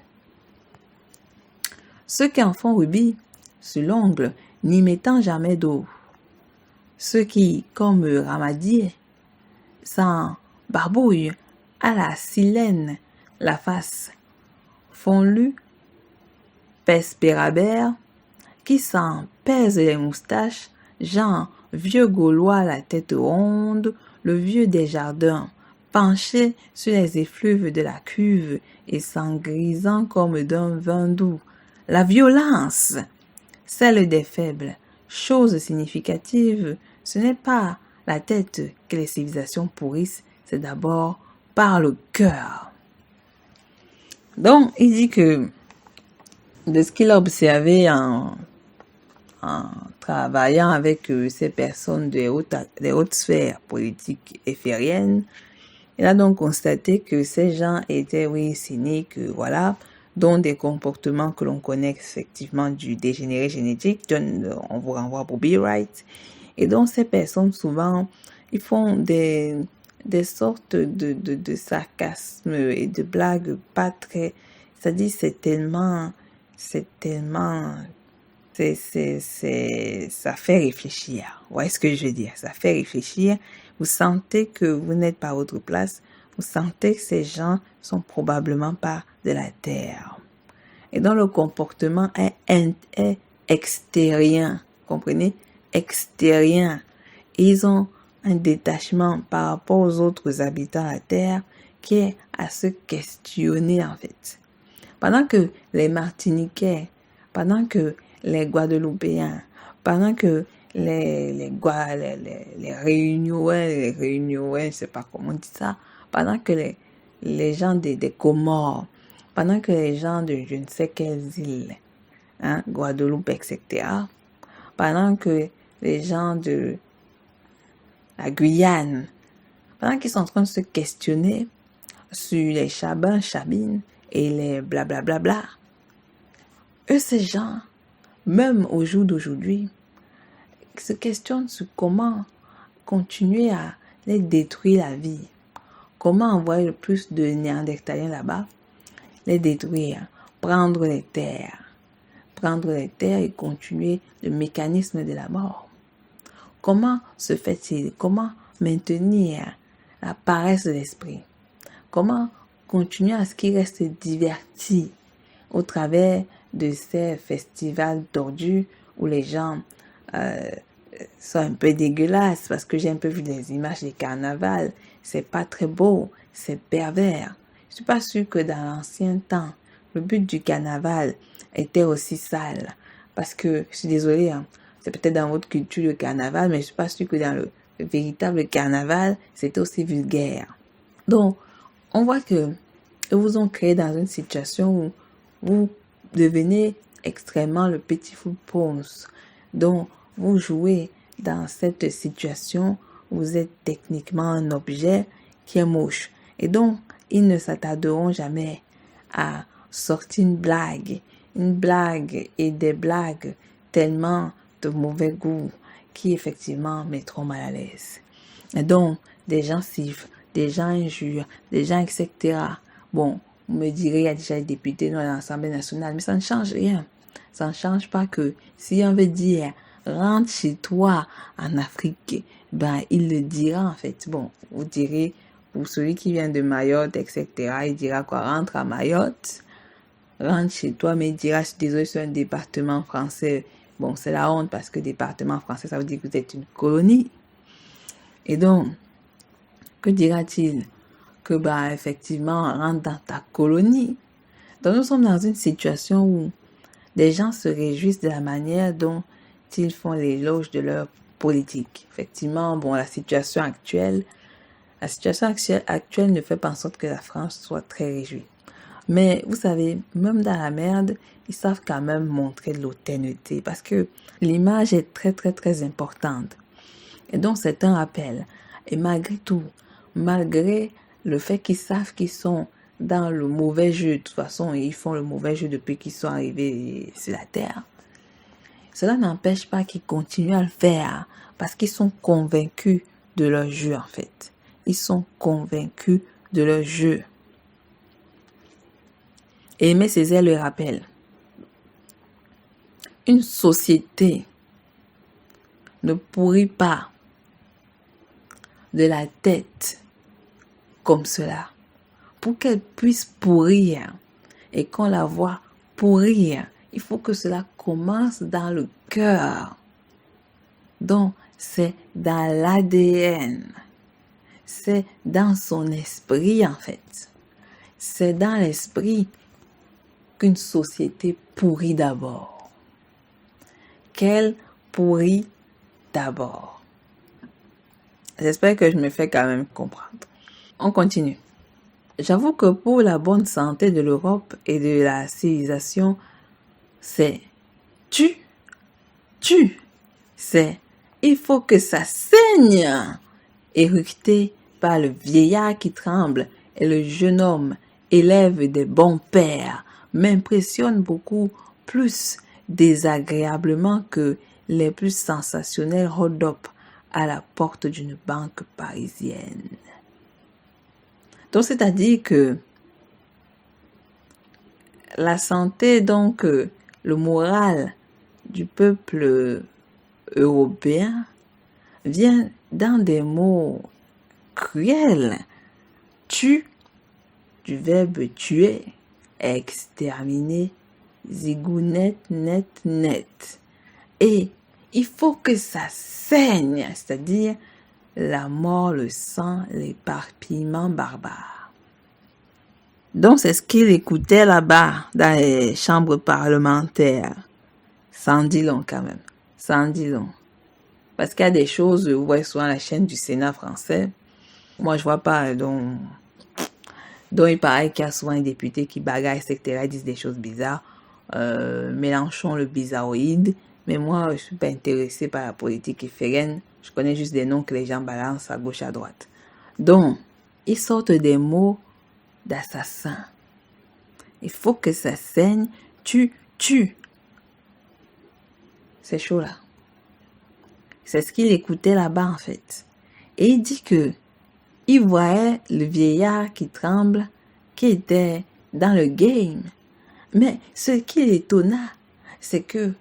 Ceux qui en font rubis sur l'ongle, n'y mettant jamais d'eau. Ceux qui, comme Ramadier, s'en barbouillent à la silène, la face fondue Pespérabère, qui s'en pèse les moustaches, Jean, vieux Gaulois la tête ronde, le vieux des jardins, penché sur les effluves de la cuve et s'engrisant comme d'un vin doux. La violence, celle des faibles. Chose significative, ce n'est pas la tête que les civilisations pourrissent, c'est d'abord par le cœur. Donc, il dit que de ce qu'il a observé en travaillant avec ces personnes des hautes sphères politiques éphériennes, il a donc constaté que ces gens étaient, cyniques, dont des comportements que l'on connaît effectivement du dégénéré génétique. On vous renvoie à Bobby Wright. Et donc, ces personnes, souvent, ils font des sortes de sarcasme et de blagues pas très... C'est-à-dire, ça fait réfléchir. Vous voyez ce que je veux dire? Ça fait réfléchir. Vous sentez que vous n'êtes pas à votre place. Vous sentez que ces gens sont probablement pas de la terre. Et donc, le comportement est extérieur. Comprenez? Extérieur. Ils ont un détachement par rapport aux autres habitants de la terre qui est à se questionner, en fait. Pendant que les Martiniquais, pendant que les Guadeloupéens, pendant que les Réunionnais, je sais pas comment on dit ça, pendant que les gens des Comores, pendant que les gens de je ne sais quelles îles, Guadeloupe, etc., pendant que les gens de la Guyane, pendant qu'ils sont en train de se questionner sur les chabines et les blablabla, eux, ces gens, même au jour d'aujourd'hui, se questionnent sur comment continuer à les détruire la vie. Comment envoyer le plus de Néandertaliens là-bas, les détruire, prendre les terres et continuer le mécanisme de la mort. Comment se fait-il? Comment maintenir la paresse de l'esprit? Comment continuer à ce qu'il reste diverti au travers de ces festivals tordus où les gens sont un peu dégueulasses, parce que j'ai un peu vu les images des carnavals, c'est pas très beau, c'est pervers. Je suis pas sûre que dans l'ancien temps, le but du carnaval était aussi sale, parce que, je suis désolée, c'est peut-être dans votre culture le carnaval, mais je suis pas sûre que dans le véritable carnaval, c'était aussi vulgaire. Donc, on voit que ils vous ont créé dans une situation où vous devenez extrêmement le petit fou ponce. Donc, vous jouez dans cette situation, vous êtes techniquement un objet qui est moche. Et donc, ils ne s'attarderont jamais à sortir une blague et des blagues tellement de mauvais goût qui effectivement mettront mal à l'aise. Et donc, des gens sifflent, des gens injurent, des gens etc. Bon, vous me direz, il y a déjà des députés dans l'Assemblée nationale, mais ça ne change rien. Ça ne change pas que si on veut dire rentre chez toi en Afrique, il le dira en fait. Bon, vous direz, pour celui qui vient de Mayotte, etc., il dira quoi? Rentre à Mayotte, rentre chez toi, mais il dira, je suis désolé, c'est un département français. Bon, c'est la honte parce que département français, ça veut dire que vous êtes une colonie. Et donc, que dira-t-il? Que effectivement, rentre dans ta colonie. Donc, nous sommes dans une situation où des gens se réjouissent de la manière dont ils font l'éloge de leur politique. Effectivement, la situation actuelle ne fait pas en sorte que la France soit très réjouie. Mais vous savez, même dans la merde, ils savent quand même montrer de l'honnêteté parce que l'image est très très très importante. Et donc c'est un rappel. Et malgré tout, malgré le fait qu'ils savent qu'ils sont dans le mauvais jeu, de toute façon ils font le mauvais jeu depuis qu'ils sont arrivés sur la terre, cela n'empêche pas qu'ils continuent à le faire parce qu'ils sont convaincus de leur jeu en fait. Ils sont convaincus de leur jeu. Et Aimé Césaire le rappelle. Une société ne pourrit pas de la tête comme cela. Pour qu'elle puisse pourrir et qu'on la voit pourrir, Il faut que cela commence dans le cœur. Donc, c'est dans l'ADN. C'est dans son esprit, en fait. C'est dans l'esprit qu'une société pourrit d'abord. Qu'elle pourrit d'abord. J'espère que je me fais quand même comprendre. On continue. J'avoue que pour la bonne santé de l'Europe et de la civilisation, c'est c'est il faut que ça saigne. Éructé par le vieillard qui tremble et le jeune homme, élève des bons pères, m'impressionne beaucoup plus désagréablement que les plus sensationnels hold-up à la porte d'une banque parisienne. Donc, c'est-à-dire que la santé, donc, le moral du peuple européen vient dans des mots cruels. Tu, du verbe tuer, exterminer, zigounet, net. Et il faut que ça saigne, c'est-à-dire la mort, le sang, l'éparpillement barbare. Donc, c'est ce qu'il écoutait là-bas, dans les chambres parlementaires. Sans dire long quand même, sans dire long. Parce qu'il y a des choses, vous voyez souvent la chaîne du Sénat français. Moi, je vois pas dont il paraît qu'il y a souvent des députés qui bagaillent, etc., ils disent des choses bizarres. Mélenchon, le bizarroïde. Mais moi, je suis pas intéressée par la politique iférienne. Je connais juste des noms que les gens balancent à gauche, à droite. Donc, ils sortent des mots d'assassins. Il faut que ça saigne. Tu. C'est chaud là. C'est ce qu'il écoutait là-bas en fait. Et il dit que il voyait le vieillard qui tremble, qui était dans le game. Mais ce qui l'étonna, c'est que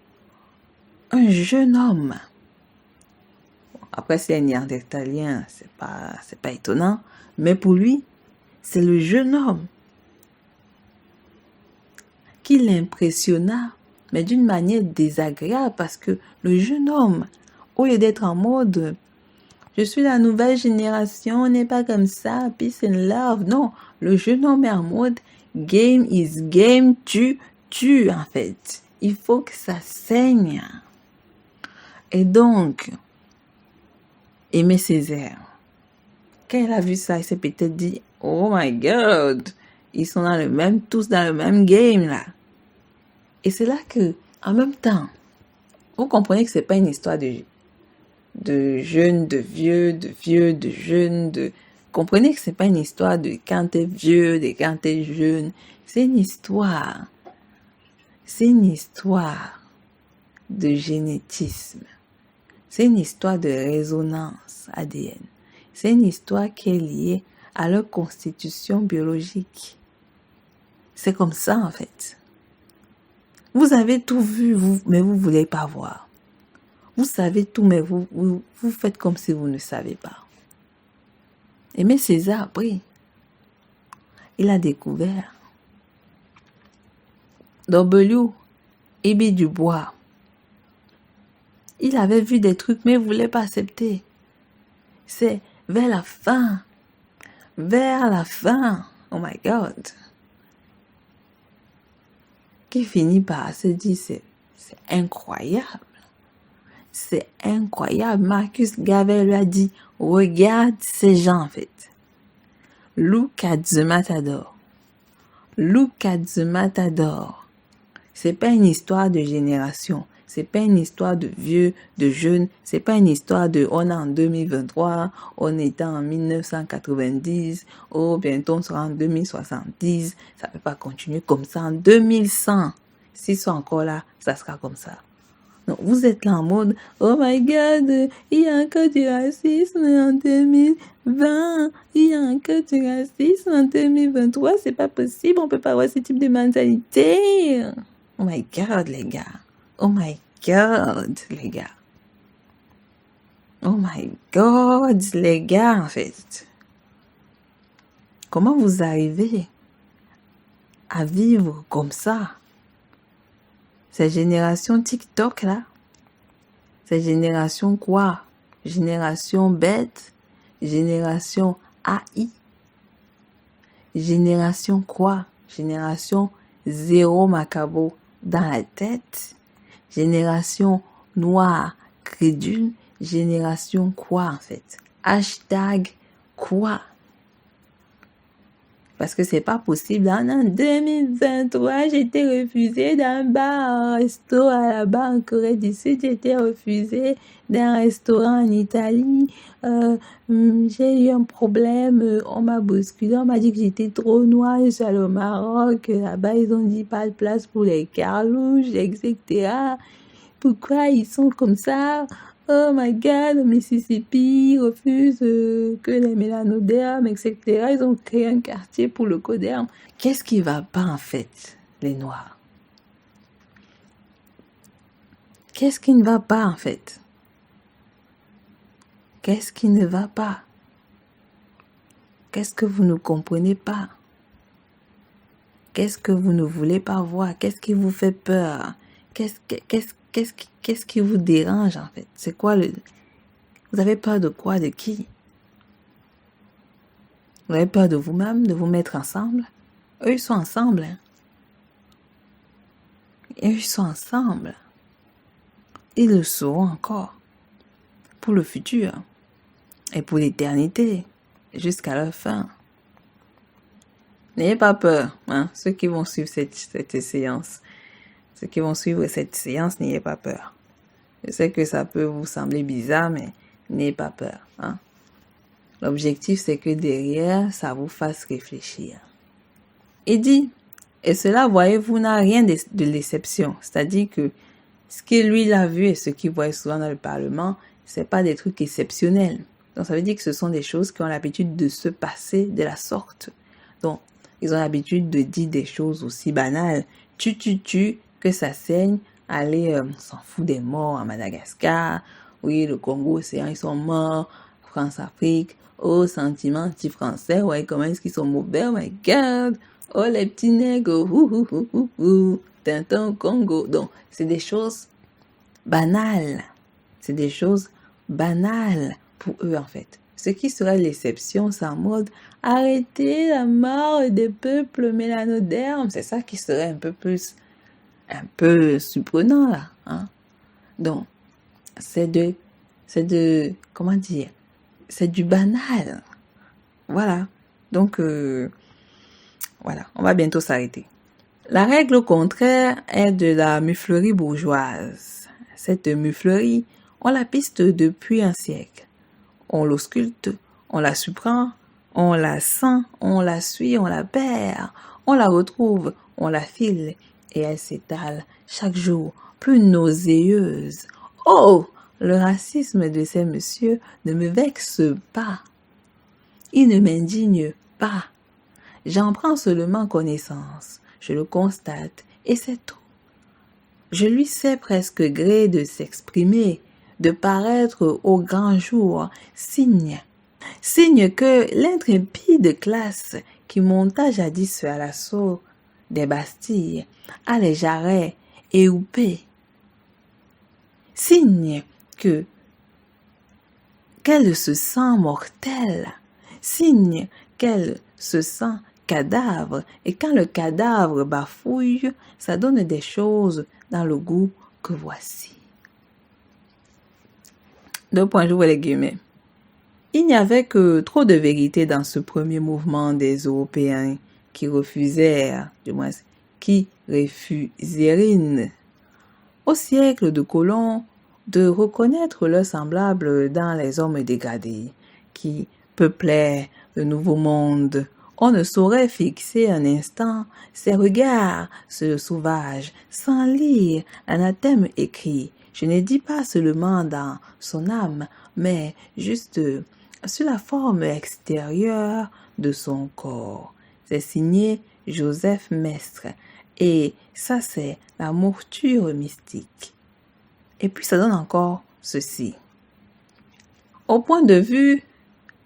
un jeune homme, après c'est un néandertalien, c'est pas étonnant, mais pour lui, c'est le jeune homme qui l'impressionna, mais d'une manière désagréable parce que le jeune homme, au lieu d'être en mode « Je suis la nouvelle génération, on n'est pas comme ça, peace and love ». Non, le jeune homme est en mode « Game is game, tu en fait. Il faut que ça saigne ». Et donc, Aimé Césaire, quand il a vu ça, il s'est peut-être dit « Oh my God, ils sont tous dans le même game là ». Et c'est là que, en même temps, vous comprenez que c'est pas une histoire de jeunes, de vieux, de jeunes, comprenez que c'est pas une histoire de quand t'es vieux, de quand t'es jeune. C'est une histoire de génétisme. C'est une histoire de résonance ADN. C'est une histoire qui est liée à leur constitution biologique. C'est comme ça en fait. Vous avez tout vu, mais vous voulez pas voir. Vous savez tout, mais vous faites comme si vous ne savez pas. Aimé Césaire, après, il a découvert W.E.B. Du Bois. Il avait vu des trucs, mais il ne voulait pas accepter. C'est vers la fin, oh my God, qu'il finit par se dire, c'est incroyable. C'est incroyable. Marcus Garvey lui a dit, regarde ces gens en fait. Look at the matador. Look at the matador. C'est pas une histoire de génération. C'est pas une histoire de vieux, de jeunes. C'est pas une histoire de on est en 2023, on est en 1990, oh bientôt on sera en 2070. Ça peut pas continuer comme ça en 2100. S'ils sont encore là, ça sera comme ça. Donc, vous êtes là en mode, oh my God, il y a encore du racisme en 2020, il y a encore du racisme en 2023, c'est pas possible, on peut pas avoir ce type de mentalité. Oh my God, les gars. Oh my God, les gars. Oh my God, les gars, en fait. Comment vous arrivez à vivre comme ça? Cette génération TikTok là, cette génération quoi? Génération bête, génération AI, génération quoi? Génération zéro macabo dans la tête, génération noire crédule, génération quoi en fait? Hashtag quoi? Parce que c'est pas possible. En 2023, j'ai été refusée d'un bar, un resto là-bas en Corée du Sud. J'ai été refusée d'un restaurant en Italie. J'ai eu un problème. On m'a bousculé. On m'a dit que j'étais trop noire. Je suis allée au Maroc. Là-bas, ils ont dit pas de place pour les carlouches, etc. Pourquoi ils sont comme ça? Oh my God, le Mississippi refuse que les mélanodermes, etc. Ils ont créé un quartier pour le coderme. Qu'est-ce qui va pas en fait, les Noirs? Qu'est-ce qui ne va pas en fait? Qu'est-ce qui ne va pas? Qu'est-ce que vous ne comprenez pas? Qu'est-ce que vous ne voulez pas voir? Qu'est-ce qui vous fait peur? Qu'est-ce qui vous dérange en fait? C'est quoi le... Vous avez peur de quoi? De qui? Vous avez peur de vous-même, de vous mettre ensemble? Eux, ils sont ensemble. Hein? Eux, ils sont ensemble. Ils le seront encore. Pour le futur. Et pour l'éternité. Jusqu'à leur fin. N'ayez pas peur. Hein? Ceux qui vont suivre cette séance. Ceux qui vont suivre cette séance, n'ayez pas peur. Je sais que ça peut vous sembler bizarre, mais n'ayez pas peur. Hein? L'objectif, c'est que derrière, ça vous fasse réfléchir. Il dit, et cela, voyez-vous, n'a rien de l'exception. C'est-à-dire que ce que lui, il a vu et ce qu'il voit souvent dans le Parlement, c'est pas des trucs exceptionnels. Donc, ça veut dire que ce sont des choses qui ont l'habitude de se passer de la sorte. Donc, ils ont l'habitude de dire des choses aussi banales. Que ça saigne. Allez, on s'en fout des morts à Madagascar. Oui, le Congo, ils sont morts. France-Afrique. Oh, sentiment anti-français. Ouais, comment est-ce qu'ils sont mauvais? Oh my God. Oh, les petits nègres. Tintin au Congo. Donc, c'est des choses banales. C'est des choses banales pour eux, en fait. Ce qui serait l'exception, c'est en mode arrêter la mort des peuples mélanodermes. C'est ça qui serait un peu surprenant, là. Hein? Donc, c'est comment dire? C'est du banal. Voilà. Donc, voilà. On va bientôt s'arrêter. La règle au contraire est de la muflerie bourgeoise. Cette muflerie, on la piste depuis un siècle. On l'ausculte, on la surprend, on la sent, on la suit, on la perd, on la retrouve, on la file et elle s'étale chaque jour, plus nauséeuse. Oh! Le racisme de ces messieurs ne me vexe pas. Il ne m'indigne pas. J'en prends seulement connaissance. Je le constate et c'est tout. Je lui sais presque gré de s'exprimer, de paraître au grand jour, signe que l'intrépide classe qui monta jadis à l'assaut des Bastilles a les jarrets éhoupés. Signe qu'elle se sent mortelle, signe qu'elle se sent cadavre, et quand le cadavre bafouille, ça donne des choses dans le goût que voici. J'ouvre les guillemets. Il n'y avait que trop de vérité dans ce premier mouvement des Européens qui refusèrent au siècle de Colomb de reconnaître leurs semblables dans les hommes dégradés qui peuplaient le nouveau monde. On ne saurait fixer un instant ses regards sur le sauvage sans lire l'anathème écrit. Je ne dis pas seulement dans son âme, mais juste sur la forme extérieure de son corps. C'est signé Joseph Maistre et ça c'est la mouture mystique. Et puis ça donne encore ceci. Au point de vue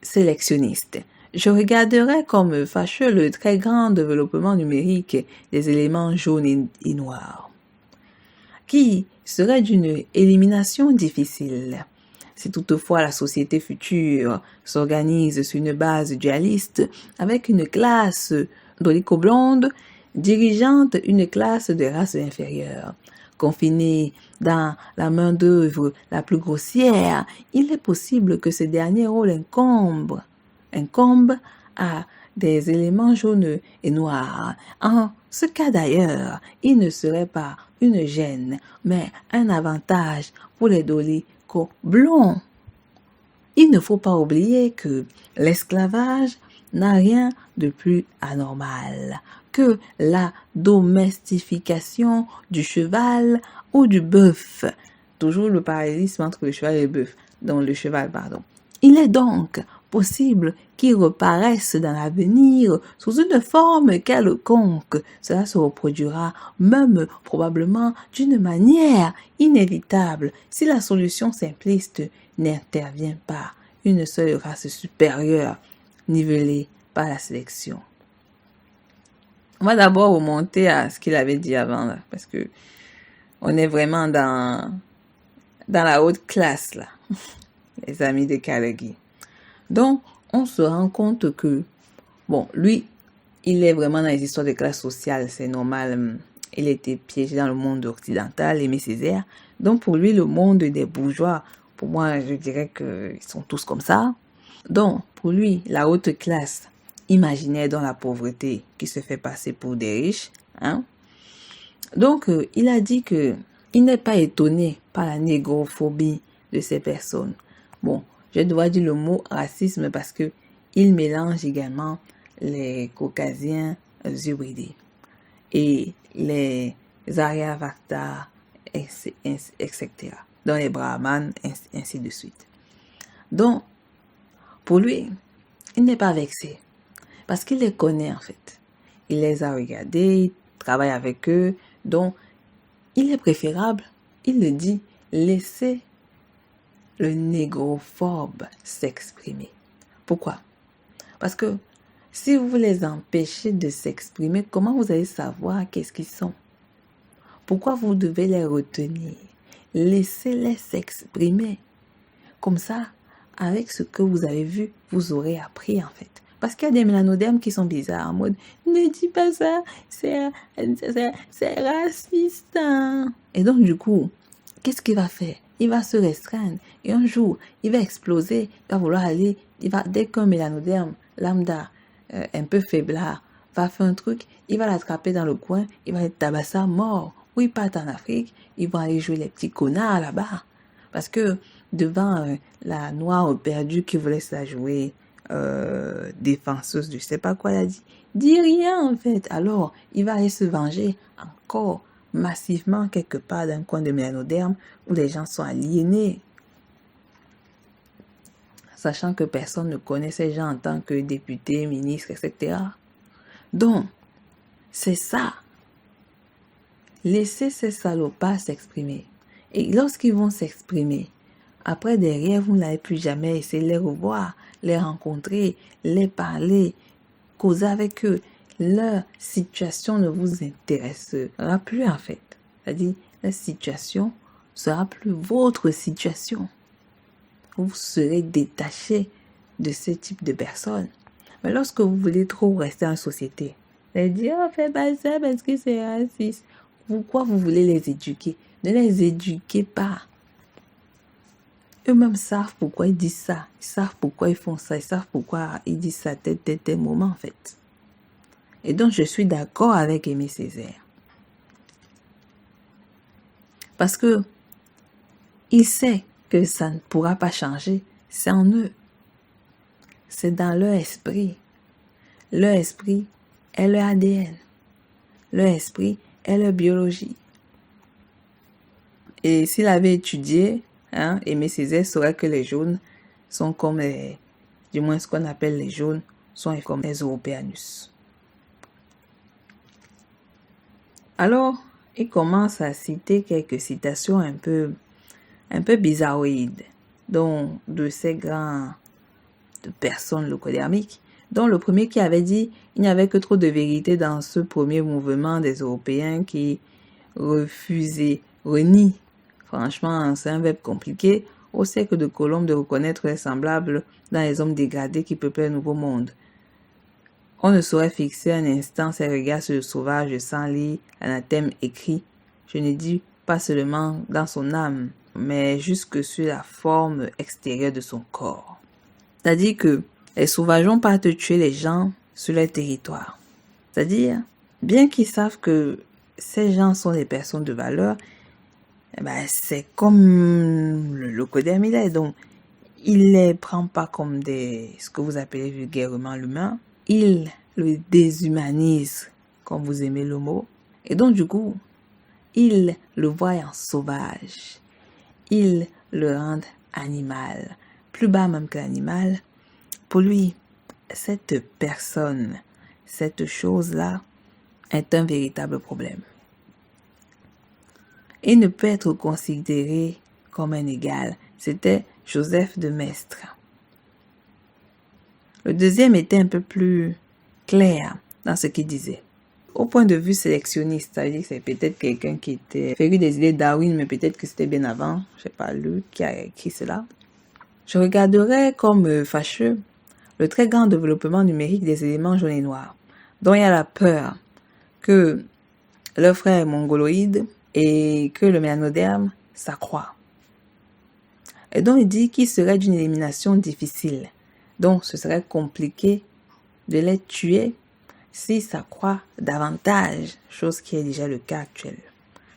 sélectionniste, je regarderais comme fâcheux le très grand développement numérique des éléments jaunes et noirs. qui serait d'une élimination difficile. Si toutefois la société future s'organise sur une base dualiste avec une classe dolico-blonde dirigeante une classe de race inférieure, confinée dans la main-d'œuvre la plus grossière, il est possible que ce dernier rôle incombe à des éléments jaunes et noirs. En ce cas d'ailleurs, il ne serait pas une gêne, mais un avantage pour les dolico-blonds. Il ne faut pas oublier que l'esclavage n'a rien de plus anormal que la domestication du cheval ou du bœuf. Toujours le parallélisme entre le cheval et le bœuf. Donc le cheval, pardon. Il est donc possible qu'il reparaisse dans l'avenir sous une forme quelconque. Cela se reproduira même probablement d'une manière inévitable si la solution simpliste n'intervient pas. Une seule race supérieure nivelée par la sélection. On va d'abord remonter à ce qu'il avait dit avant, là, parce que on est vraiment dans la haute classe, là, les amis de Carnegie. Donc, on se rend compte que, bon, lui, il est vraiment dans les histoires de classe sociale, c'est normal. Il était piégé dans le monde occidental, Aimé Césaire. Donc, pour lui, le monde des bourgeois, pour moi, je dirais qu'ils sont tous comme ça. Donc, pour lui, la haute classe imaginaire dans la pauvreté qui se fait passer pour des riches. Hein? Donc, il a dit que il n'est pas étonné par la négrophobie de ces personnes. Bon, je dois dire le mot racisme parce que il mélange également les caucasiens zubridés et les Aryavata, etc. Dans les brahmanes, ainsi de suite. Donc, pour lui, il n'est pas vexé parce qu'il les connaît en fait. Il les a regardés, il travaille avec eux, donc il est préférable, il le dit, laisser le négrophobe s'exprimer. Pourquoi? Parce que si vous les empêchez de s'exprimer, comment vous allez savoir qu'est-ce qu'ils sont? Pourquoi vous devez les retenir? Laissez-les s'exprimer. Comme ça, avec ce que vous avez vu, vous aurez appris en fait. Parce qu'il y a des mélanodermes qui sont bizarres, en mode « Ne dis pas ça, c'est raciste. » Et donc du coup, qu'est-ce qu'il va faire? Il va se restreindre. Et un jour, il va exploser, il va vouloir aller, dès qu'un mélanoderme lambda, un peu faiblard, va faire un truc, il va l'attraper dans le coin, il va être tabassé mort. Ou il part en Afrique, ils vont aller jouer les petits connards là-bas. Parce que devant la noire perdue qui voulait se la jouer, défenseuse, je sais pas quoi elle a dit. Dis rien en fait. Alors, il va aller se venger encore massivement quelque part d'un coin de mélanoderme où les gens sont aliénés. Sachant que personne ne connaît ces gens en tant que députés, ministres, etc. Donc, c'est ça. Laissez ces salopards s'exprimer. Et lorsqu'ils vont s'exprimer, après derrière, vous n'allez plus jamais essayer de les revoir, les rencontrer, les parler, causer avec eux. Leur situation ne vous intéressera plus en fait. C'est-à-dire, la situation sera plus votre situation. Vous serez détaché de ce type de personnes. Mais lorsque vous voulez trop rester en société, les dire, oh, fais pas ça parce que c'est raciste. Pourquoi vous voulez les éduquer? Ne les éduquez pas. Eux-mêmes savent pourquoi ils disent ça. Ils savent pourquoi ils font ça. Ils savent pourquoi ils disent ça tel moment en fait. Et donc je suis d'accord avec Aimé Césaire. Parce que il sait que ça ne pourra pas changer. C'est en eux. C'est dans leur esprit. Leur esprit est leur ADN. Leur esprit est leur biologie. Et s'il avait étudié, Aimé Césaire saurait que les jaunes sont comme du moins ce qu'on appelle les jaunes, sont comme les Europeanus. Alors, il commence à citer quelques citations un peu bizarroïdes, dont de ces grands personnes locodermiques, dont le premier qui avait dit il n'y avait que trop de vérité dans ce premier mouvement des Européens qui refusaient renie. Franchement, c'est un verbe compliqué au siècle de Colombe de reconnaître les semblables dans les hommes dégradés qui peuplent le nouveau monde. On ne saurait fixer un instant ses regards sur le sauvage sans lire l'anathème écrit, je ne dis pas seulement dans son âme, mais jusque sur la forme extérieure de son corps. C'est-à-dire que les sauvageons partent tuer les gens sur leur territoire. C'est-à-dire, bien qu'ils savent que ces gens sont des personnes de valeur, c'est comme le locodème, donc il les prend pas comme ce que vous appelez vulgairement l'humain. Il le déshumanise, comme vous aimez le mot. Et donc, du coup, il le voit en sauvage. Il le rend animal. Plus bas même que l'animal. Pour lui, cette personne, cette chose-là, est un véritable problème. Il ne peut être considéré comme un égal. C'était Joseph de Maistre. Le deuxième était un peu plus clair dans ce qu'il disait. Au point de vue sélectionniste, ça veut dire que c'est peut-être quelqu'un qui était féru des idées de Darwin, mais peut-être que c'était bien avant, je sais pas lui qui a écrit cela. Je regarderais comme fâcheux le très grand développement numérique des éléments jaunes et noirs, dont il y a la peur que leur frère est mongoloïde et que le mélanoderme s'accroît. Et donc il dit qu'il serait d'une élimination difficile. Donc ce serait compliqué de les tuer si ça croît davantage, chose qui est déjà le cas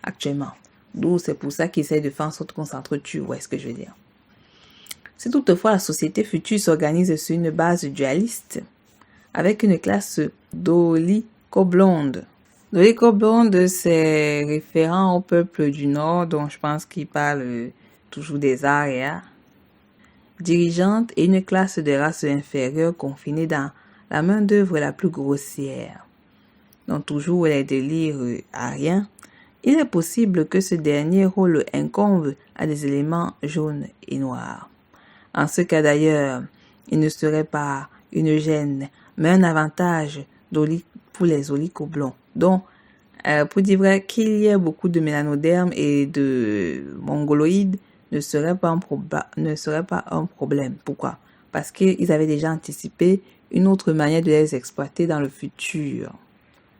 actuellement. D'où c'est pour ça qu'ils essaient de faire en sorte qu'on s'entretue, vous voyez ce que je veux dire. Si toutefois la société future s'organise sur une base dualiste, avec une classe dolichoblonde. Dolichoblonde, c'est référent au peuple du Nord, dont je pense qu'il parle toujours des arts, dirigeante et une classe de races inférieures confinée dans la main-d'œuvre la plus grossière. Donc toujours les délires ariens, il est possible que ce dernier rôle incombe à des éléments jaunes et noirs. En ce cas d'ailleurs, il ne serait pas une gêne, mais un avantage pour les olicoblonds. Donc, pour dire vrai, qu'il y ait beaucoup de mélanodermes et de mongoloïdes ne serait pas un problème. Pourquoi? Parce qu'ils avaient déjà anticipé une autre manière de les exploiter dans le futur.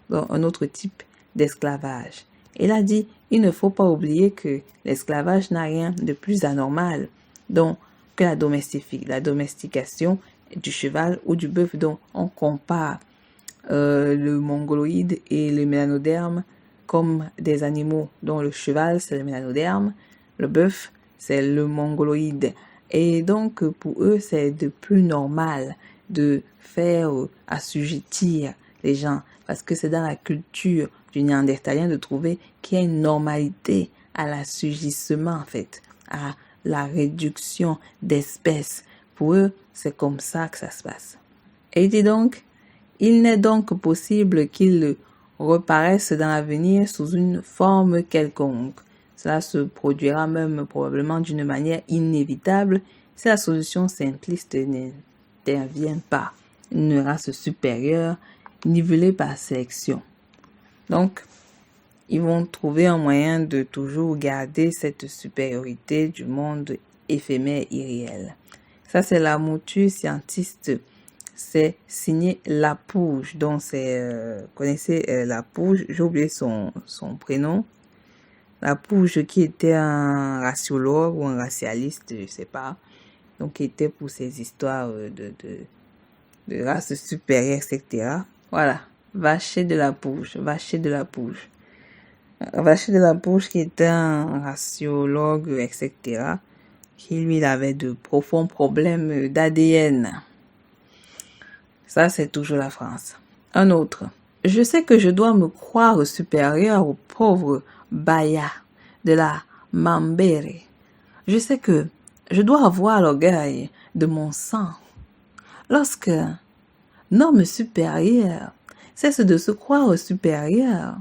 Donc, un autre type d'esclavage. Il a dit, il ne faut pas oublier que l'esclavage n'a rien de plus anormal. Donc, que la domestication du cheval ou du bœuf. Donc, on compare le mongoloïde et le mélanoderme comme des animaux. Donc, le cheval, c'est le mélanoderme. Le bœuf, c'est le mongoloïde. Et donc, pour eux, c'est de plus normal de faire assujettir les gens. Parce que c'est dans la culture du néandertalien de trouver qu'il y a une normalité à l'assujettissement, en fait, à la réduction d'espèces. Pour eux, c'est comme ça que ça se passe. Et il dit donc, il n'est donc possible qu'ils reparaissent dans l'avenir sous une forme quelconque. Cela se produira même probablement d'une manière inévitable si la solution simpliste n'intervient pas. Une race supérieure, nivelée par sélection. Donc, ils vont trouver un moyen de toujours garder cette supériorité du monde éphémère irréel. Ça, c'est la mouture scientiste. C'est signé Lapouge. Donc, c'est, connaissez Lapouge, j'ai oublié son prénom. Lapouge qui était un raciologue ou un racialiste, je sais pas. Donc, qui était pour ces histoires de race supérieure, etc. Voilà. Vacher de Lapouge. Vacher de Lapouge qui était un raciologue, etc., qui lui il avait de profonds problèmes d'ADN. Ça, c'est toujours la France. Un autre. Je sais que je dois me croire supérieur au pauvre Baya de la Mambere. Je sais que je dois avoir l'orgueil de mon sang. Lorsque un homme supérieur cesse de se croire supérieur,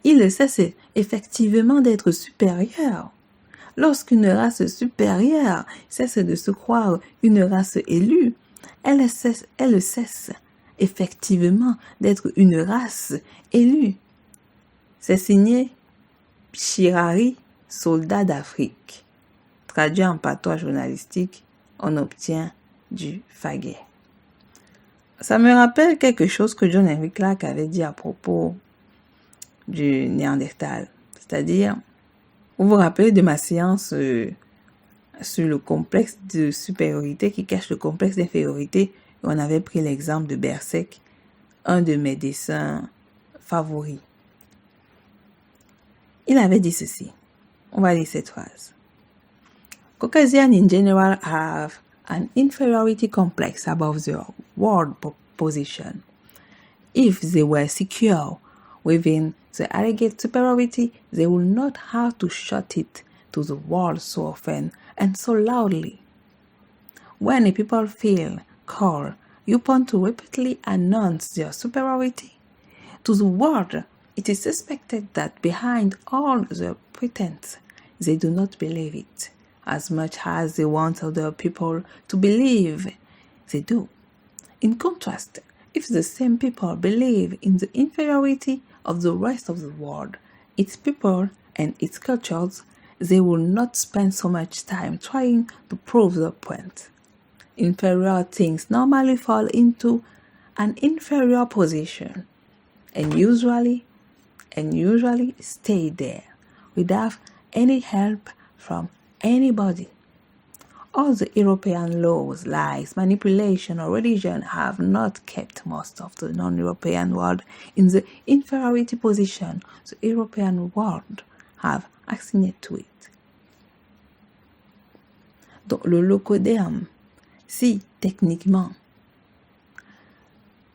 il cesse effectivement d'être supérieur. Lorsqu'une race supérieure cesse de se croire une race élue, elle cesse effectivement d'être une race élue. C'est signé Chirari soldats d'Afrique. Traduit en patois journalistique, on obtient du faguet. Ça me rappelle quelque chose que John Henry Clarke avait dit à propos du Néandertal. C'est-à-dire, vous vous rappelez de ma séance sur le complexe de supériorité qui cache le complexe d'infériorité. On avait pris l'exemple de Berserk, un de mes dessins favoris. Il avait dit ceci. On va lire cette phrase. Caucasians in general have an inferiority complex above their world position. If they were secure within the alleged superiority, they would not have to shout it to the world so often and so loudly. When a people feel called upon to repeatedly announce their superiority to the world, it is suspected that behind all their pretense, they do not believe it, as much as they want other people to believe they do. In contrast, if the same people believe in the inferiority of the rest of the world, its people and its cultures, they will not spend so much time trying to prove their point. Inferior things normally fall into an inferior position and usually stay there without any help from anybody. All the European laws, lies, manipulation, or religion have not kept most of the non-European world in the inferiority position the European world have assigned to it. Donc, le locoderme, si techniquement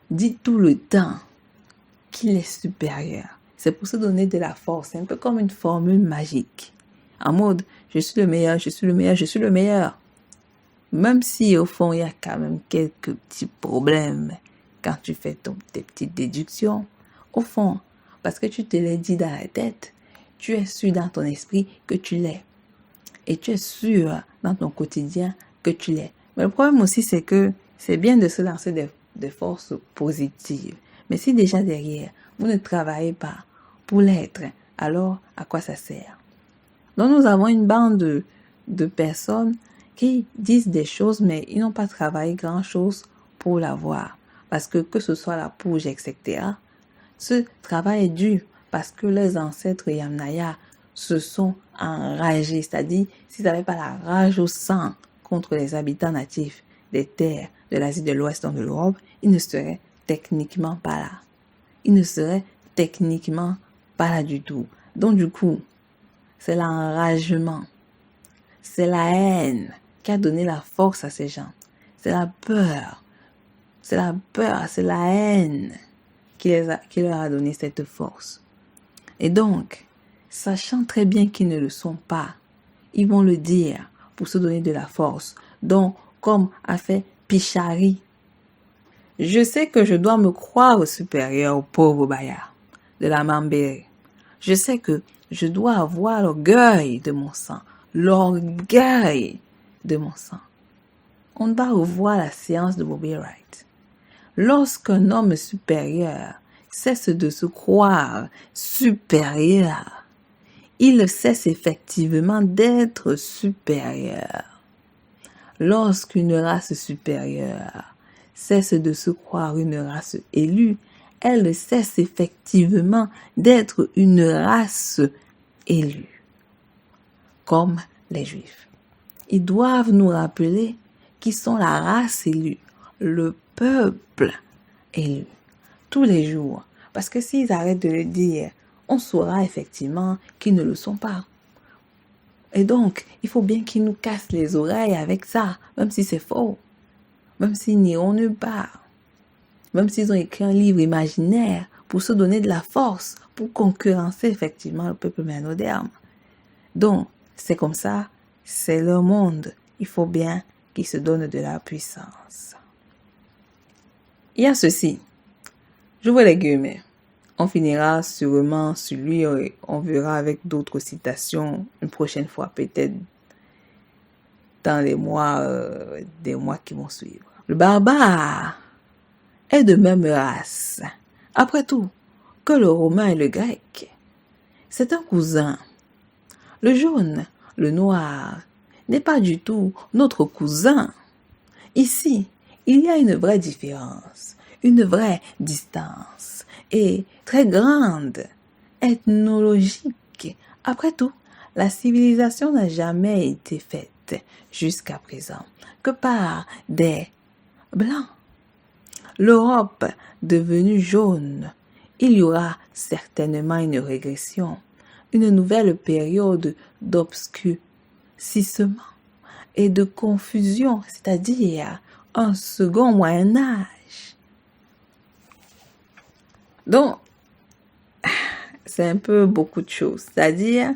dit tout le temps qu'il est supérieur, c'est pour se donner de la force. C'est un peu comme une formule magique. En mode, je suis le meilleur, je suis le meilleur, je suis le meilleur. Même si au fond, il y a quand même quelques petits problèmes quand tu fais tes petites déductions. Au fond, parce que tu te l'as dit dans la tête, tu es sûr dans ton esprit que tu l'es. Et tu es sûr dans ton quotidien que tu l'es. Mais le problème aussi, c'est que c'est bien de se lancer des forces positives. Mais si déjà derrière, vous ne travaillez pas pour l'être, alors à quoi ça sert? Donc nous avons une bande de personnes qui disent des choses, mais ils n'ont pas travaillé grand-chose pour l'avoir. Parce que ce soit la Pouge, etc., ce travail est dur parce que les ancêtres Yamnaya se sont enragés. C'est-à-dire, s'ils n'avaient pas la rage au sang contre les habitants natifs des terres de l'Asie de l'Ouest et de l'Europe, ils ne seraient techniquement pas là. Ils ne seraient techniquement pas là du tout. Donc du coup, c'est l'enragement, c'est la haine qui a donné la force à ces gens. C'est la peur, c'est la haine qui leur a donné cette force. Et donc, sachant très bien qu'ils ne le sont pas, ils vont le dire pour se donner de la force. Donc, comme a fait Pichari, je sais que je dois me croire supérieur au pauvre Bayard de la Mambéré. Je sais que je dois avoir l'orgueil de mon sang. L'orgueil de mon sang. On va revoir la séance de Bobby Wright. Lorsqu'un homme supérieur cesse de se croire supérieur, il cesse effectivement d'être supérieur. Lorsqu'une race supérieure cesse de se croire une race élue, elle cesse effectivement d'être une race élue. Comme les Juifs. Ils doivent nous rappeler qu'ils sont la race élue, le peuple élu, tous les jours. Parce que s'ils arrêtent de le dire, on saura effectivement qu'ils ne le sont pas. Et donc, il faut bien qu'ils nous cassent les oreilles avec ça, même si c'est faux, même s'ils n'iront nulle part, même s'ils ont écrit un livre imaginaire pour se donner de la force, pour concurrencer effectivement le peuple ménoderme. Donc, c'est comme ça, c'est leur monde. Il faut bien qu'ils se donnent de la puissance. Il y a ceci. J'ouvre les guillemets. On finira sûrement sur lui et on verra avec d'autres citations une prochaine fois, peut-être dans les mois, des mois qui vont suivre. Le barbare est de même race, après tout, que le romain et le grec. C'est un cousin. Le jaune, le noir, n'est pas du tout notre cousin. Ici, il y a une vraie différence, une vraie distance, et très grande, ethnologique. Après tout, la civilisation n'a jamais été faite jusqu'à présent que par des blancs. L'Europe devenue jaune, il y aura certainement une régression, une nouvelle période d'obscurcissement et de confusion, c'est-à-dire un second Moyen-Âge. Donc, c'est un peu beaucoup de choses. C'est-à-dire,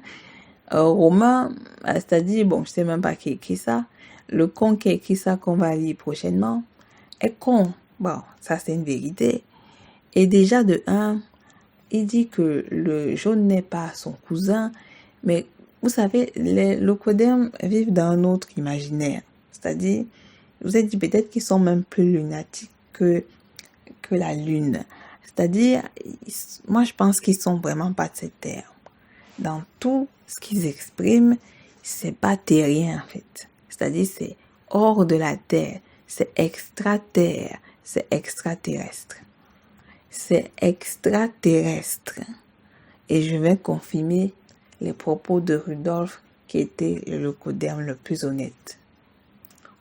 Romain, c'est-à-dire, bon, je sais même pas qui écrit ça, le con qui écrit ça qu'on va lire prochainement est con. Bon, ça c'est une vérité. Et déjà de un, il dit que le jaune n'est pas son cousin, mais vous savez, les locodermes vivent dans un autre imaginaire. C'est-à-dire, vous avez dit peut-être qu'ils sont même plus lunatiques que la lune. C'est-à-dire, moi je pense qu'ils sont vraiment pas de cette terre. Dans tout ce qu'ils expriment, c'est pas terrien en fait. C'est-à-dire, c'est hors de la terre, c'est extraterre, c'est extraterrestre. C'est extraterrestre. Et je vais confirmer les propos de Rudolf, qui était le locoderme le plus honnête.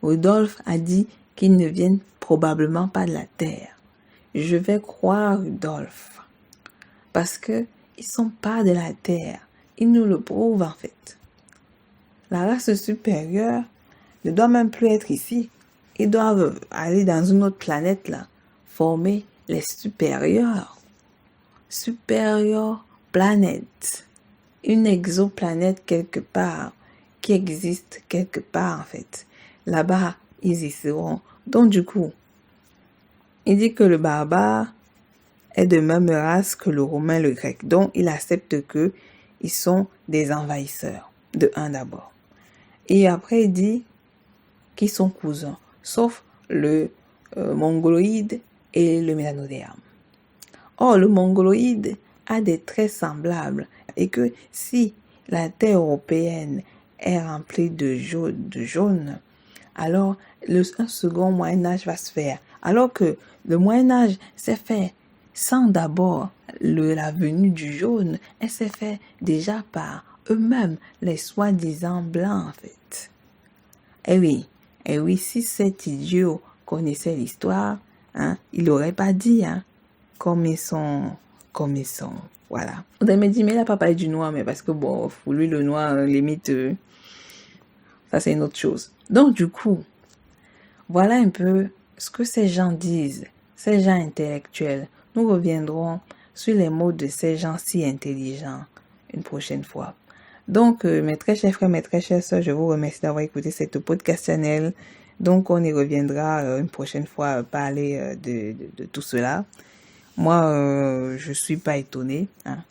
Rudolf a dit qu'ils ne viennent probablement pas de la Terre. Je vais croire Rudolf. Parce que ils sont pas de la Terre. Ils nous le prouvent en fait. La race supérieure ne doit même plus être ici. Ils doivent aller dans une autre planète là, former les supérieurs. Supérieure planète. Une exoplanète quelque part, qui existe quelque part en fait. Là-bas, ils y seront. Donc du coup, il dit que le barbare est de même race que le romain et le grec. Donc il accepte que ils sont des envahisseurs. De un d'abord. Et après il dit qu'ils sont cousins. Sauf le mongoloïde et le mélanoderme. Or, le mongoloïde a des traits semblables et que si la terre européenne est remplie de jaune, alors un second Moyen-Âge va se faire. Alors que le Moyen-Âge s'est fait sans d'abord la venue du jaune, elle s'est fait déjà par eux-mêmes, les soi-disant blancs en fait. Eh oui, si cet idiot connaissait l'histoire, hein, il n'aurait pas dit, hein, comme ils sont, voilà. Vous allez me dire, mais il n'a pas parlé du noir, mais parce que bon, pour lui, le noir, limite, ça c'est une autre chose. Donc du coup, voilà un peu ce que ces gens disent, ces gens intellectuels. Nous reviendrons sur les mots de ces gens si intelligents une prochaine fois. Donc, mes très chers frères, mes très chères sœurs, je vous remercie d'avoir écouté cette podcast channel. Donc, on y reviendra une prochaine fois parler de tout cela. Moi, je suis pas étonnée. Hein. De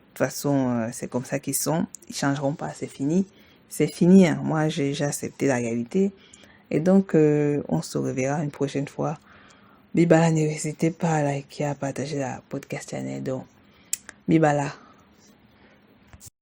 toute façon, c'est comme ça qu'ils sont. Ils changeront pas, c'est fini. C'est fini. Hein. Moi, j'ai accepté la réalité. Et donc, on se reverra une prochaine fois. Bibala, n'hésitez pas à liker, à partager la podcast channel. Donc, Bibala.